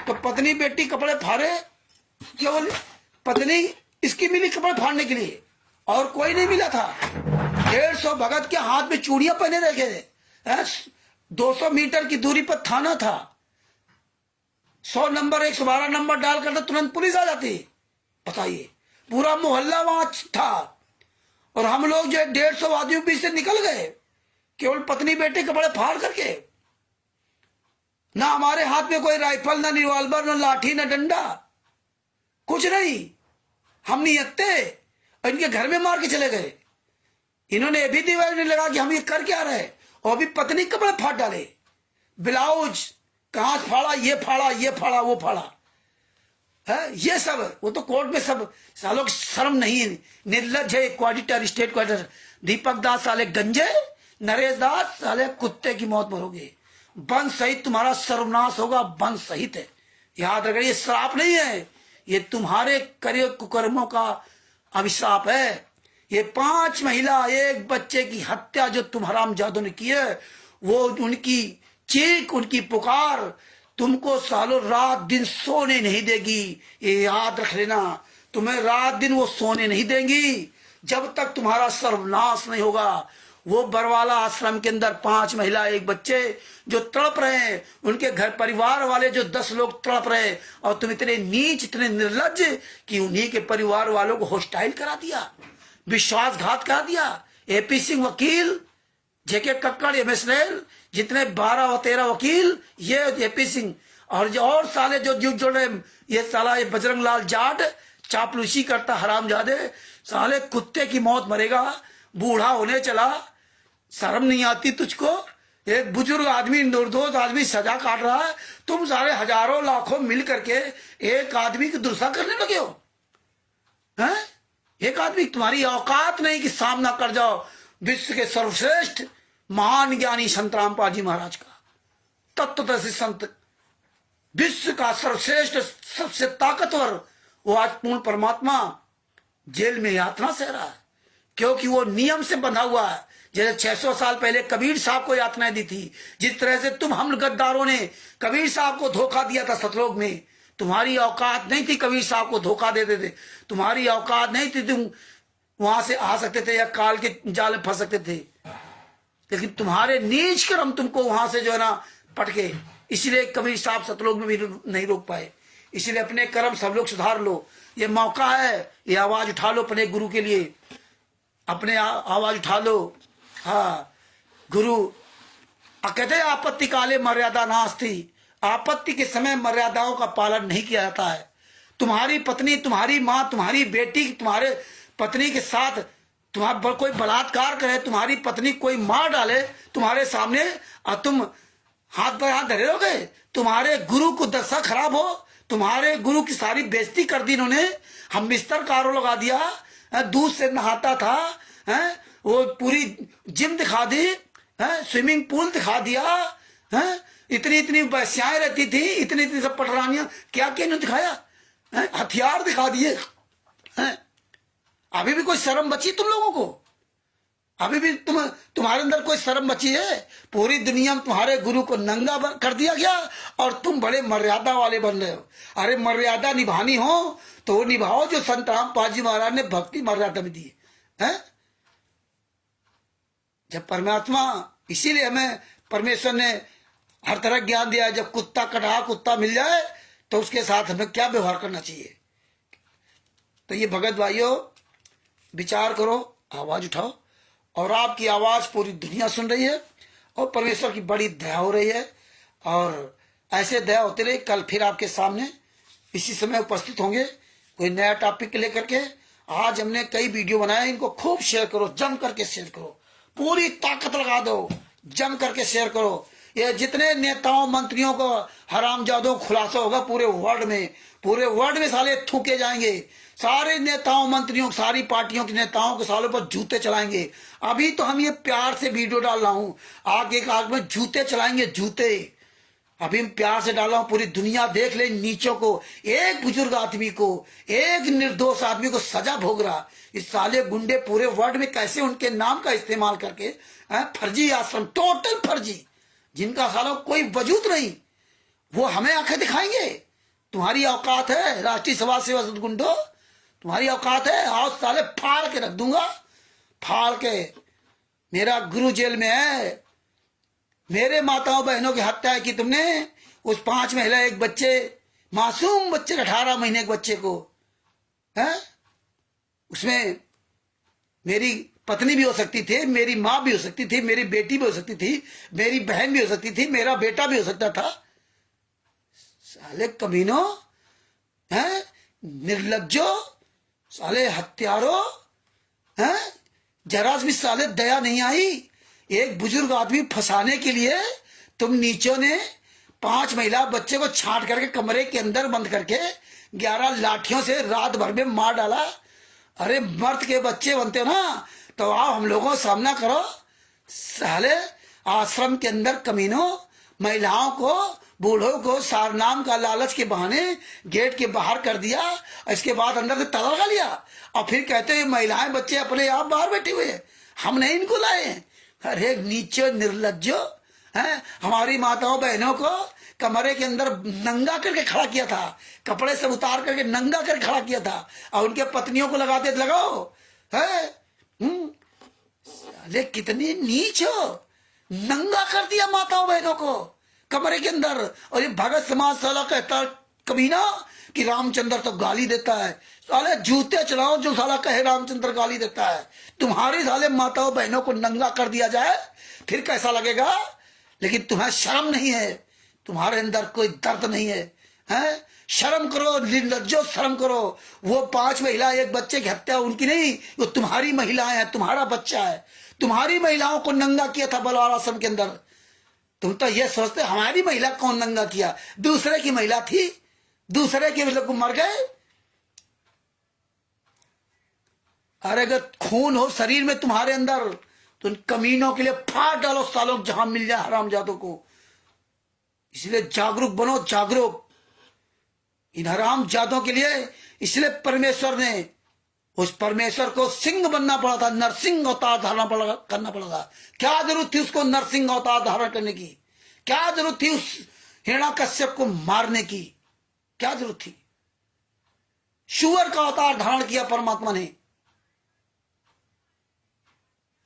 तो पत्नी बेटी कपड़े फाड़े, केवल पत्नी इसकी मिली कपड़े फाड़ने के लिए और कोई नहीं मिला था। 150 भगत के हाथ में चूड़ियां पहने रखे थे, 200 मीटर की दूरी पर थाना था, 100 नंबर 112 नंबर डाल कर तो तुरंत पुलिस आ जाती। बताइए, पूरा मोहल्ला वहां था और हम लोग जो 150 आदमी बीच से निकल गए केवल पत्नी बेटे कपड़े फाड़ करके। ना हमारे हाथ में कोई राइफल, ना रिवॉल्वर, ना लाठी, ना डंडा, कुछ नहीं, हम नियत्ते और इनके घर में मार के चले गए। इन्होंने ये भी दिवाली नहीं लगा कि हम ये कर क्या रहे, और अभी पत्नी कपड़े फाड़ डाले, ब्लाउज कहां फाड़ा, ये फाड़ा, ये फाड़ा, वो फाड़ा है, ये सब। वो तो कोर्ट में सब सालों की शर्म नहीं है, निर्लज है। क्वाडिटर स्टेट क्वाडिटर दीपक दास साले गंजे, नरेश दास साले कुत्ते की मौत मरोगे, वंश सहित तुम्हारा सर्वनाश होगा, वंश सहित है। याद रखिए, ये श्राप नहीं है, ये तुम्हारे करे कुकर्मों का अभिशाप है। ये 5 महिला एक बच्चे की हत्या जो तुम हरामजादों ने की है, वो उनकी चीख, उनकी पुकार तुमको सालों रात दिन सोने नहीं देगी। ये याद रख लेना, तुम्हें रात दिन वो सोने नहीं देंगी जब तक तुम्हारा सर्वनाश नहीं होगा। वो बरवाला आश्रम के अंदर 5 महिला एक बच्चे जो तड़प रहे हैं, उनके घर परिवार वाले जो 10 लोग तड़प रहे हैं, और तुम इतने नीच, इतने निर्लज्ज कि उन्हीं के परिवार वालों को हॉस्टाइल करा दिया, विश्वासघात करा दिया। एपी सिंह वकील जेके कक्कड़, एमएस नैयर, जितने 12 और 13 वकील, ये एपी सिंह और जो और साले जो जुट जोड़े, ये साला ये बजरंग लाल जाट चापलूसी करता हरामजादे, साले कुत्ते की मौत मरेगा, बूढ़ा होने चला, शर्म नहीं आती तुझको? एक बुजुर्ग आदमी, निर्दोष आदमी सजा काट रहा है, तुम सारे हजारों लाखों मिल करके एक आदमी की दुर्सा करने लगे हो हैं? एक आदमी, तुम्हारी औकात नहीं कि सामना कर जाओ विश्व के सर्वश्रेष्ठ महान ज्ञानी संत रामपाल जी महाराज का, तत्वदर्शी संत, विश्व का सर्वश्रेष्ठ सबसे ताकतवर, वो आज पूर्ण परमात्मा जेल में यातना सह रहा है, क्योंकि वो नियम से बंधा हुआ है। जैसे 600 साल पहले कबीर साहब को यातनाएं दी थी, जिस तरह से तुम हम गद्दारों ने कबीर साहब को धोखा दिया था सतलोक में, तुम्हारी औकात नहीं थी कबीर साहब को धोखा देते थे, तुम्हारी औकात नहीं थी, तुम वहां से आ सकते थे या काल के जाल में फंस सकते थे, लेकिन तुम्हारे नीच कर्म तुमको वहां से जो है ना पटके, इसलिए कबीर साहब सतलोक में भी नहीं रोक पाए। इसलिए अपने कर्म सब लोग सुधार लो, ये मौका है, ये आवाज उठा लो अपने गुरु के लिए, अपने आवाज उठा लो। हाँ, गुरु कहते आपत्ति काले मर्यादा नास्ति, आपत्ति के समय मर्यादाओं का पालन नहीं किया जाता है। तुम्हारी पत्नी, तुम्हारी माँ, तुम्हारी बेटी, तुम्हारे पत्नी के साथ तुम्हारा कोई बलात्कार करे, तुम्हारी पत्नी कोई मार डाले तुम्हारे सामने, और तुम हाथ पर हाथ धरे रहोगे? तुम्हारे गुरु को दशा खराब हो, तुम्हारे गुरु की सारी बेइज्जती कर दी इन्होंने, हम बिस्तर कारो लगा दिया, दूध से नहाता था, वो पूरी जिम दिखा दी, स्विमिंग पूल दिखा दिया, इतनी इतनी वैश्याएं रहती थी, इतनी इतनी सब पटरानियां, क्या क्या इन्होंने दिखाया, हथियार दिखा दिए। अभी भी कोई शर्म बची तुम लोगों को? अभी भी तुम्हारे अंदर कोई शर्म बची है? पूरी दुनिया में तुम्हारे गुरु को नंगा कर दिया गया और तुम बड़े मर्यादा वाले बन रहे हो। अरे मर्यादा निभानी हो तो वो निभाओ जो संत रामपाल जी महाराज ने भक्ति मर्यादा में दी है। जब परमात्मा, इसीलिए हमें परमेश्वर ने हर तरह ज्ञान दिया, जब कुत्ता कटा कुत्ता मिल जाए तो उसके साथ हमें क्या व्यवहार करना चाहिए। तो ये भगत भाइयों, विचार करो, आवाज उठाओ, और आपकी आवाज पूरी दुनिया सुन रही है और परमेश्वर की बड़ी दया हो रही है, और ऐसे दया होते रहे। कल फिर आपके सामने इसी समय उपस्थित होंगे कोई नया टॉपिक लेकर के। आज हमने कई वीडियो बनाए, इनको खूब शेयर करो, जम करके शेयर करो, पूरी ताकत लगा दो, जम करके शेयर करो। ये जितने नेताओं मंत्रियों को हरामजादों खुलासा होगा पूरे वर्ल्ड में साले थूके जाएंगे। सारे नेताओं मंत्रियों, सारी पार्टियों के नेताओं के सालों पर जूते चलाएंगे। अभी तो हम ये प्यार से वीडियो डाल रहा हूं, आगे एक आग में जूते चलाएंगे, जूते अभी हम प्यार से डाल रहा हूं, पूरी दुनिया देख ले नीचों को। एक बुजुर्ग आदमी को, एक निर्दोष आदमी को सजा भोग रहा। इस साले गुंडे पूरे वर्ल्ड में कैसे उनके नाम का इस्तेमाल करके फर्जी आश्रम, टोटल फर्जी, जिनका सालों कोई वजूद नहीं, वो हमें आंखें दिखाएंगे। तुम्हारी औकात है राष्ट्रीय समाज सेवा गुंडो, तुम्हारी औकात है? आओ साले फाड़ के रख दूंगा, फाड़ के। मेरा गुरु जेल में है, मेरे माताओं बहनों की हत्या की तुमने, उस 5 महिला, एक बच्चे, मासूम बच्चे, 18 महीने के बच्चे को है, उसमें मेरी पत्नी भी हो सकती थी, मेरी माँ भी हो सकती थी, मेरी बेटी भी हो सकती थी, मेरी बहन भी हो सकती थी, मेरा बेटा भी हो सकता था। साले कमीनों, हैं, निर्लज्जो, साले हत्यारों, हैं, जरा भी साले दया नहीं आई। एक बुजुर्ग आदमी फंसाने के लिए तुम नीचों ने 5 महिला बच्चे को छांट करके कमरे के अंदर बंद करके 11 लाठियों से रात भर में मार डाला। अरे मर्द के बच्चे बनते हो ना, तो आओ हम लोगों का सामना करो। साले आश्रम के अंदर कमीनों, महिलाओं को, बूढ़ों को सारनाम का लालच के बहाने गेट के बाहर कर दिया, इसके बाद अंदर से ताला लगा लिया, और फिर कहते हैं महिलाएं बच्चे अपने आप बाहर बैठे हुए हैं, हम नहीं इनको लाए हैं। अरे नीचे निर्लज्जो है, हमारी माताओं बहनों को कमरे के अंदर नंगा करके खड़ा किया था, कपड़े से उतार करके नंगा करके खड़ा किया था, और उनके पत्नियों को लगाते लगाओ है। अरे कितनी नीच हो, नंगा कर दिया माताओं बहनों को कमरे के अंदर। और ये भगत समाज साला कहता कमीना कि रामचंद्र तो गाली देता है। साले जूते चलाओ जो साला कहे रामचंद्र गाली देता है। तुम्हारी साले माताओं बहनों को नंगा कर दिया जाए फिर कैसा लगेगा? लेकिन तुम्हें शर्म नहीं है, तुम्हारे अंदर कोई दर्द नहीं है, हैं? शर्म करो, निर्लज्जो शर्म करो। वो 5 महिला एक बच्चे की हत्या उनकी नहीं, वो तुम्हारी महिलाएं हैं, तुम्हारा बच्चा है। तुम्हारी महिलाओं को नंगा किया था बलवार आश्रम के अंदर। तुम तो ये सोचते हमारी महिला कौन नंगा किया? दूसरे की महिला थी, दूसरे के लोग मर गए। अरे अगर खून हो शरीर में तुम्हारे अंदर तो उन कमीनों के लिए फाड़ डालो सालों, जहां मिल जाए हरामजादों को। इसलिए जागरूक बनो, जागरूक इन हराम जादों के लिए। इसलिए परमेश्वर ने उस परमेश्वर को सिंह बनना पड़ा था, नरसिंह अवतार करना पड़ा था। क्या जरूरत थी उसको नरसिंह अवतार धारण करने की? क्या जरूरत थी उस हिरण्याकश्यप को मारने की? क्या जरूरत थी? शुअर का अवतार धारण किया परमात्मा ने।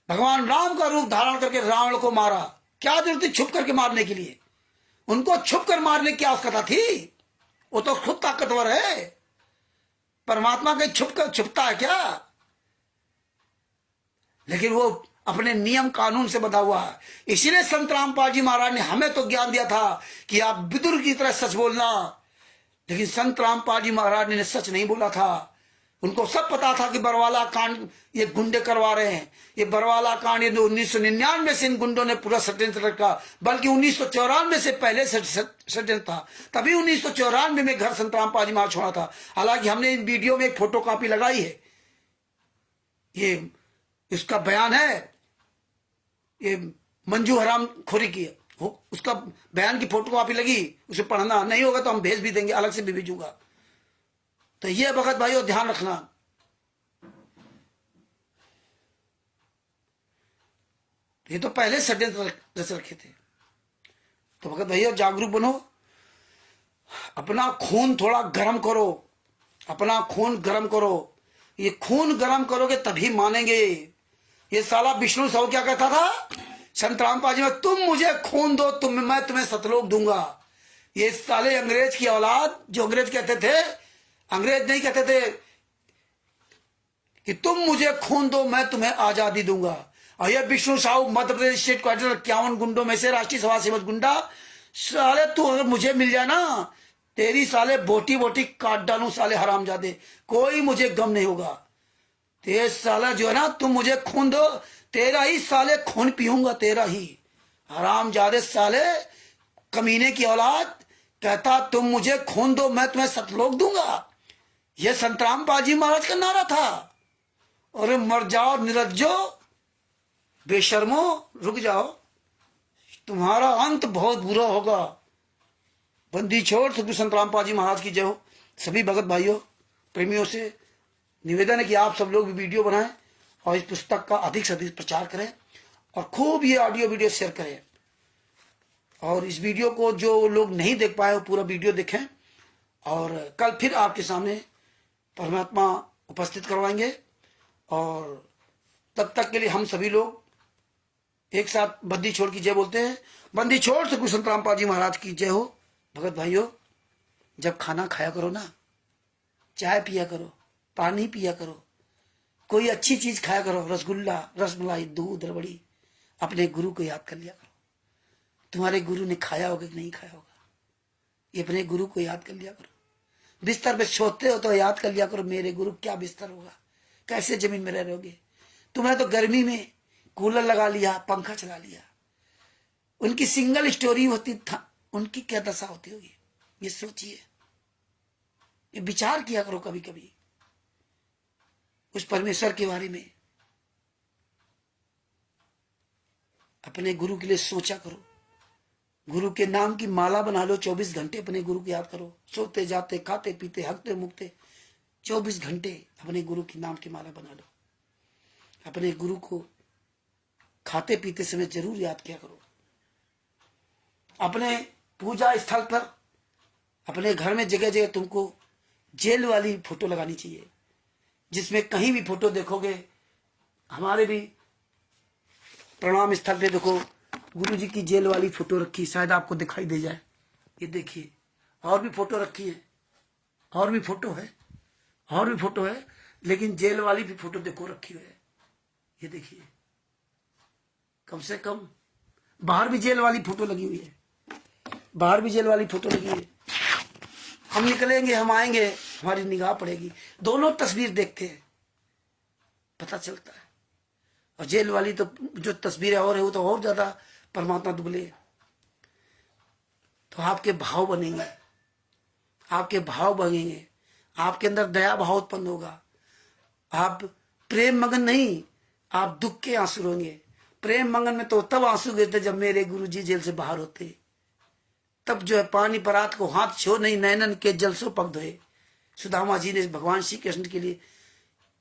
भगवान राम का रूप धारण करके रावण को मारा। क्या जरूरत थी छुप करके मारने के लिए? उनको छुप कर मारने की आवश्यकता थी? वो तो खुद ताकतवर है। परमात्मा के छुपता है क्या? लेकिन वो अपने नियम कानून से बंधा हुआ है। इसीलिए संत रामपाल जी महाराज ने हमें तो ज्ञान दिया था कि आप विदुर की तरह सच बोलना। लेकिन संत रामपाल जी महाराज ने सच नहीं बोला था। उनको सब पता था कि बरवाला कांड ये गुंडे करवा रहे हैं। ये बरवाला कांड ये 1999 से इन गुंडों ने पूरा षड्यंत्र रखा, बल्कि 1994 से पहले षड्यंत्र था। तभी 1994 में घर संत रामपाल जी महाराज छोड़ा था। हालांकि हमने इन वीडियो में एक फोटो कॉपी लगाई है, ये इसका बयान है, ये मंजू हराम खोरी की उसका बयान की फोटो कॉपी लगी। उसे पढ़ना नहीं होगा तो हम भेज भी देंगे, अलग से भी भेजूंगा। तो ये भगत भाइयों ध्यान रखना। ये तो पहले षड्यंत्र रच रखे थे। तो भगत भाइयों जागरूक बनो, अपना खून थोड़ा गर्म करो, अपना खून गर्म करो। ये खून गर्म करोगे तभी मानेंगे। ये साला विष्णु साहू क्या कहता था संत रामपाल जी में, तुम मुझे खून दो मैं तुम्हें सतलोक दूंगा। ये साले अंग्रेज की औलाद, जो अंग्रेज कहते थे, अंग्रेज नहीं कहते थे कि तुम मुझे खून दो मैं तुम्हें आजादी दूंगा। और ये विष्णु साहू मध्य प्रदेश स्टेट क्वार्टर 51 गुंडों में से राष्ट्रीय सभा सेवक गुंडा, साले तू अगर मुझे मिल जाए ना, तेरी साले बोटी बोटी काट डालूं साले हरामजादे, कोई मुझे गम नहीं होगा। तेरे साला जो है ना, तुम मुझे खून दो, तेरा ही साले खून पीऊंगा, तेरा ही हरामजादे साले कमीने की औलाद। कहता तुम मुझे खून दो मैं तुम्हें सतलोक दूंगा। यह संत रामपाल जी महाराज का नारा था। और मर जाओ निरज्जो, बेशर्मो, रुक जाओ, तुम्हारा अंत बहुत बुरा होगा। बंदी छोड़ सतगुरु संत रामपाल जी महाराज की जय हो। सभी भगत भाइयों प्रेमियों से निवेदन है कि आप सब लोग भी वीडियो बनाएं और इस पुस्तक का अधिक से अधिक प्रचार करें और खूब ये ऑडियो वीडियो शेयर करें। और इस वीडियो को जो लोग नहीं देख पाए वो पूरा वीडियो देखें। और कल फिर आपके सामने परमात्मा उपस्थित करवाएंगे। और तब तक के लिए हम सभी लोग एक साथ बंदी छोड़ की जय बोलते हैं। बंदी छोड़ सतगुरु संत रामपाल जी महाराज की जय हो। भगत भाइयों, जब खाना खाया करो ना, चाय पिया करो, पानी पिया करो, कोई अच्छी चीज खाया करो, रसगुल्ला, रसमलाई, दूध, रबड़ी, अपने गुरु को याद कर लिया करो। तुम्हारे गुरु ने खाया होगा कि नहीं खाया होगा, ये अपने गुरु को याद कर लिया करो। बिस्तर पे सोते हो तो याद कर लिया करो, मेरे गुरु क्या बिस्तर होगा, कैसे जमीन में रह रहोगे। तुम्हें तो गर्मी में कूलर लगा लिया, पंखा चला लिया। उनकी सिंगल स्टोरी होती था, उनकी क्या दशा होती होगी, ये सोचिए, ये विचार किया करो कभी कभी उस परमेश्वर के बारे में। अपने गुरु के लिए सोचा करो। गुरु के नाम की माला बना लो, 24 घंटे अपने गुरु को याद करो। सोते जाते, खाते पीते, हकते मुकते 24 घंटे अपने गुरु के नाम की माला बना लो। अपने गुरु को खाते पीते समय जरूर याद किया करो। अपने पूजा स्थल पर, अपने घर में जगह जगह तुमको जेल वाली फोटो लगानी चाहिए, जिसमें कहीं भी फोटो देखोगे, हमारे भी प्रणाम स्थल पे देखो गुरु जी की जेल वाली फोटो रखी, शायद आपको दिखाई दे जाए। ये देखिए, और भी फोटो रखी है। और भी फोटो है, और भी फोटो है, लेकिन जेल वाली भी फोटो देखो रखी हुई है। ये देखिए, कम से कम बाहर भी जेल वाली फोटो लगी हुई है, बाहर भी जेल वाली फोटो लगी हुई है। हम निकलेंगे, हम आएंगे, हमारी निगाह पड़ेगी, दोनों तस्वीर देखते हैं, पता चलता है। और जेल वाली तो जो तस्वीरें और है वो तो और ज्यादा परमात्मा दुबले है। तो आपके भाव बनेंगे, आपके भाव बनेंगे, आपके अंदर दया भाव उत्पन्न होगा। आप प्रेम मगन नहीं, आप दुख के आंसू रोएंगे। प्रेम मगन में तो तब आंसू गिरते जब मेरे गुरुजी जेल से बाहर होते, तब जो है पानी परात को हाथ छो नहीं, नैनन के जल सो पग धोए। सुदामा जी ने भगवान श्री कृष्ण के लिए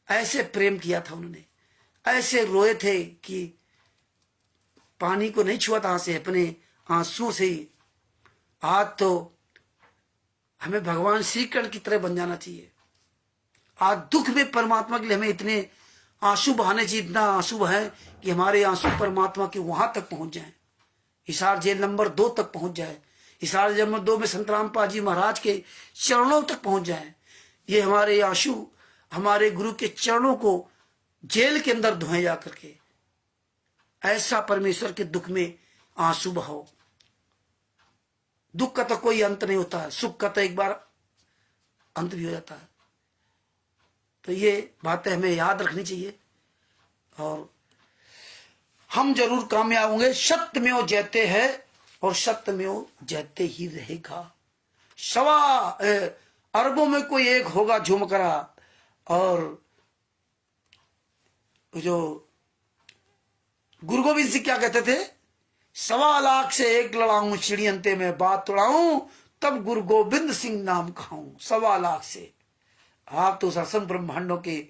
ऐसे प्रेम किया था, उन्होंने ऐसे रोए थे कि पानी को नहीं छुआ था से, अपने आंसू से ही। आज तो हमें भगवान श्री कृष्ण की तरह बन जाना चाहिए। आज दुख में परमात्मा के लिए हमें इतने आंसू बहाने चाहिए, इतना आंसू बहाए कि हमारे आंसू परमात्मा के वहां तक पहुंच जाए, हिसार जेल नंबर 2 तक पहुंच जाए, हिसार जेल नंबर 2 में संत रामपाल जी महाराज के चरणों तक पहुंच जाए। ये हमारे आंसू हमारे गुरु के चरणों को जेल के अंदर धोए जा करके। ऐसा परमेश्वर के दुख में आंसू बहाओ। दुख का तो कोई अंत नहीं होता है, सुख का तो एक बार अंत भी हो जाता है। तो ये बातें हमें याद रखनी चाहिए और हम जरूर कामयाब होंगे। सत्यमेव जयते है और सत्यमेव जयते ही रहेगा। 1.25 अरबों में कोई एक होगा झुमकरा, और जो गुरु गोविंद सिंह क्या कहते थे, 1.25 लाख से एक लड़ाऊं, चिड़ियंते में बात तोड़ाऊं, तब गुरु गोविंद सिंह नाम खाऊं। 1.25 लाख से। आप तो असंख्य ब्रह्मांडों के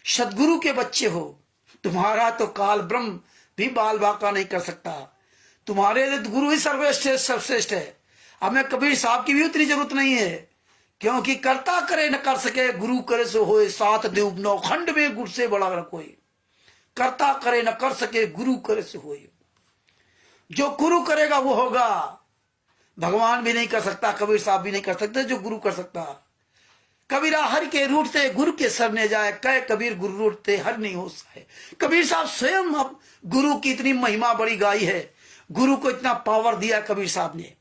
सदगुरु के बच्चे हो, तुम्हारा तो काल ब्रह्म भी बाल बाका नहीं कर सकता। तुम्हारे लिए तो गुरु ही सर्वश्रेष्ठ है। हमें कबीर साहब की भी उतनी जरूरत नहीं है, क्योंकि करता करे न कर सके, गुरु करे सो होए, 7 देव 9 खंड में गुरु से बड़ा न कोई। करता करे न कर सके, गुरु करे सो होए। जो गुरु करेगा वो होगा। भगवान भी नहीं कर सकता, कबीर साहब भी नहीं कर सकते जो गुरु कर सकता। कबीरा हर के रूठते गुरु के सरने जाए, कह कबीर गुरु रूठते हर नहीं हो सके। कबीर साहब स्वयं अब गुरु की इतनी महिमा बड़ी गाई है, गुरु को इतना पावर दिया कबीर साहब ने।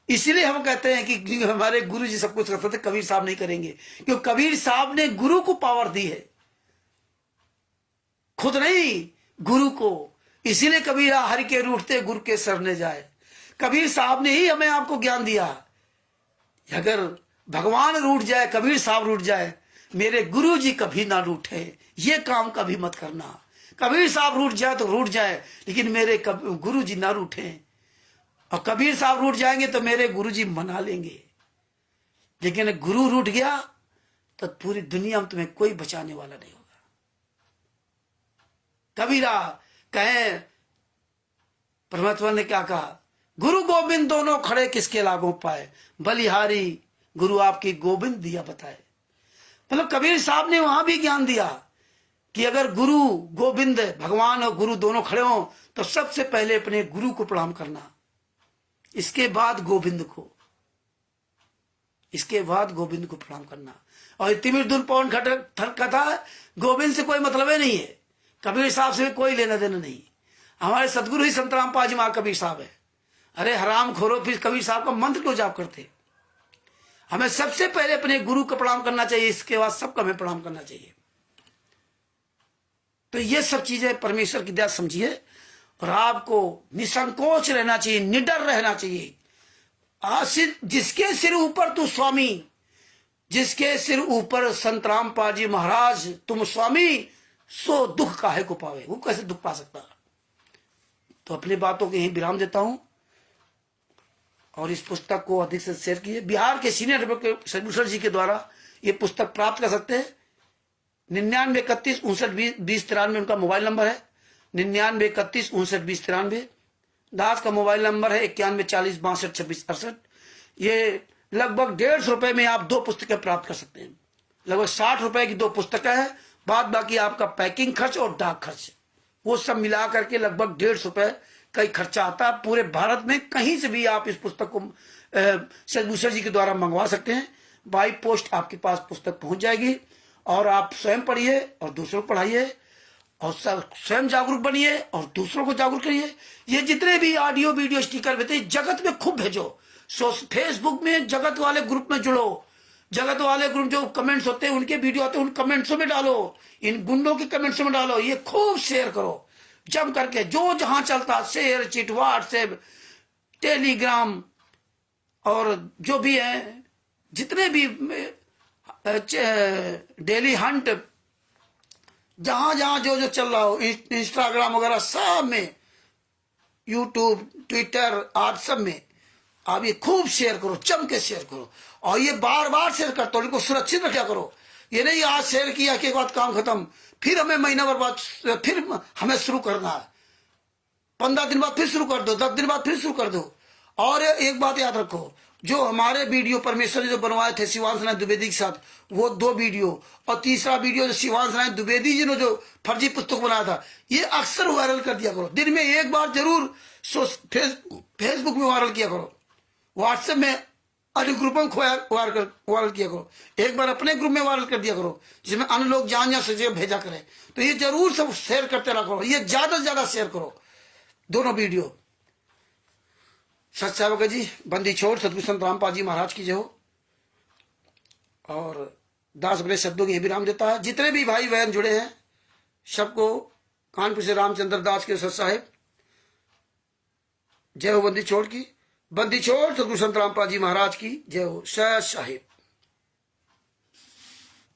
इसीलिए हम कहते हैं कि हमारे गुरु जी सब कुछ करते थे, कबीर साहब नहीं करेंगे, क्योंकि कबीर साहब ने गुरु को पावर दी है, खुद नहीं, गुरु को। इसीलिए कबीरा हरि के रूठते गुरु के सरने जाए। कबीर साहब ने ही हमें आपको ज्ञान दिया। अगर भगवान रूठ जाए, कबीर साहब रूठ जाए, मेरे गुरु जी कभी ना रूठे, ये काम कभी मत करना। कबीर साहब रूठ जाए तो रूठ जाए, लेकिन मेरे गुरु जी ना रूठे। और कबीर साहब रूठ जाएंगे तो मेरे गुरु जी मना लेंगे, लेकिन गुरु रूठ गया तो पूरी दुनिया में तुम्हें कोई बचाने वाला नहीं होगा। कबीरा कहे, परमात्मा ने क्या कहा, गुरु गोविंद दोनों खड़े किसके लागों पाए, बलिहारी गुरु आपकी गोविंद दिया बताए। मतलब कबीर साहब ने वहां भी ज्ञान दिया कि अगर गुरु गोविंद, भगवान और गुरु दोनों खड़े हो तो सबसे पहले अपने गुरु को प्रणाम करना, इसके बाद गोविंद को, इसके बाद गोविंद को प्रणाम करना। और तिमिर दुन पवन खटक कथा, गोविंद से कोई मतलब ही नहीं है, कबीर साहब से कोई लेना देना नहीं। हमारे सदगुरु ही संत रामपाल जी महाराज कबीर साहब है। अरे हराम खोरो, फिर कबीर साहब का मंत्र क्यों जाप करते। हमें सबसे पहले अपने गुरु को प्रणाम करना चाहिए, इसके बाद सबको हमें प्रणाम करना चाहिए। तो ये सब चीजें परमेश्वर की दया समझिए, और आपको निसंकोच रहना चाहिए, निडर रहना चाहिए। जिसके सिर ऊपर तू स्वामी, जिसके सिर ऊपर संत रामपाल जी महाराज तुम स्वामी, सो दुख काहे को पावे। वो कैसे दुख पा सकता। तो अपनी बातों को यही विराम देता हूं, और इस पुस्तक को अधिक से शेयर कीजिए। बिहार के सीनियर एडवोकेट सदभूषण जी के द्वारा ये पुस्तक प्राप्त कर सकते हैं। 99 31 59 20 93 उनका मोबाइल नंबर है। 99 31 59 20 93। दास का मोबाइल नंबर है 91 40 62 26 68। ये लगभग 150 रुपए में आप 2 पुस्तकें प्राप्त कर सकते हैं। लगभग 60 रुपए की 2 पुस्तकें हैं, बाद बाकी आपका पैकिंग खर्च और डाक खर्च, वो सब मिला करके लगभग 150 रुपए का ही खर्चा आता है। पूरे भारत में कहीं से भी आप इस पुस्तक को सदभूषण जी के द्वारा मंगवा सकते हैं। बाई पोस्ट आपके पास पुस्तक पहुंच जाएगी और आप स्वयं पढ़िए और दूसरों को पढ़ाइए और स्वयं जागरूक बनिए और दूसरों को जागरूक करिए। ये जितने भी ऑडियो वीडियो स्टिकर भेजते हैं जगत में खूब भेजो। फेसबुक में जगत वाले ग्रुप में जुड़ो, जगत वाले ग्रुप जो कमेंट्स होते हैं उनके वीडियो आते हैं उन कमेंट्सों में डालो, इन गुंडों के कमेंट्सों में डालो, ये खूब शेयर करो जम करके, जो जहां चलता शेयर चिट व्हाट्सएप टेलीग्राम और जो भी है जितने भी डेली हंट जहां जहां जो जो चल रहा हो इंस्टाग्राम वगैरह सब में, यूट्यूब ट्विटर आज सब में आप ये खूब शेयर करो, जम के शेयर करो और ये बार बार शेयर करते हो, इनको सुरक्षित रखा करो। ये नहीं आज शेयर किया के बाद काम खत्म, फिर हमें महीना भर बाद फिर हमें शुरू करना है, 15 दिन बाद फिर शुरू कर दो, 10 दिन बाद फिर शुरू कर दो। और एक बात याद रखो, जो हमारे वीडियो परमेश्वर ने जो बनवाए थे शिवांश नारायण द्विवेदी के साथ, वो 2 वीडियो और तीसरा वीडियो जो शिवांश नारायण द्विवेदी जी ने जो फर्जी पुस्तक बनाया था, ये अक्सर वायरल कर दिया करो। दिन में एक बार जरूर फेसबुक में वायरल किया करो, व्हाट्सएप में अन्य ग्रुपों में वायरल किया करो, एक बार अपने ग्रुप में वायरल कर दिया करो जिसमें अन्य लोग जान सके भेजा करें। तो ये जरूर सब शेयर करते रहा करो, ये ज्यादा से ज्यादा शेयर करो दोनों वीडियो। सच्चा भगत जी बंदी छोड़ सतगुरु संत रामपाल जी महाराज की जय हो। और दास बड़े शब्दों की विराम देता है। जितने भी भाई बहन जुड़े हैं सबको कानपुर से रामचंद्र दास के सर साहेब जय हो। बंदी छोड़ की, बंदी छोड़ सतगुरु संत रामपाल जी महाराज की जय हो। सच साहेब।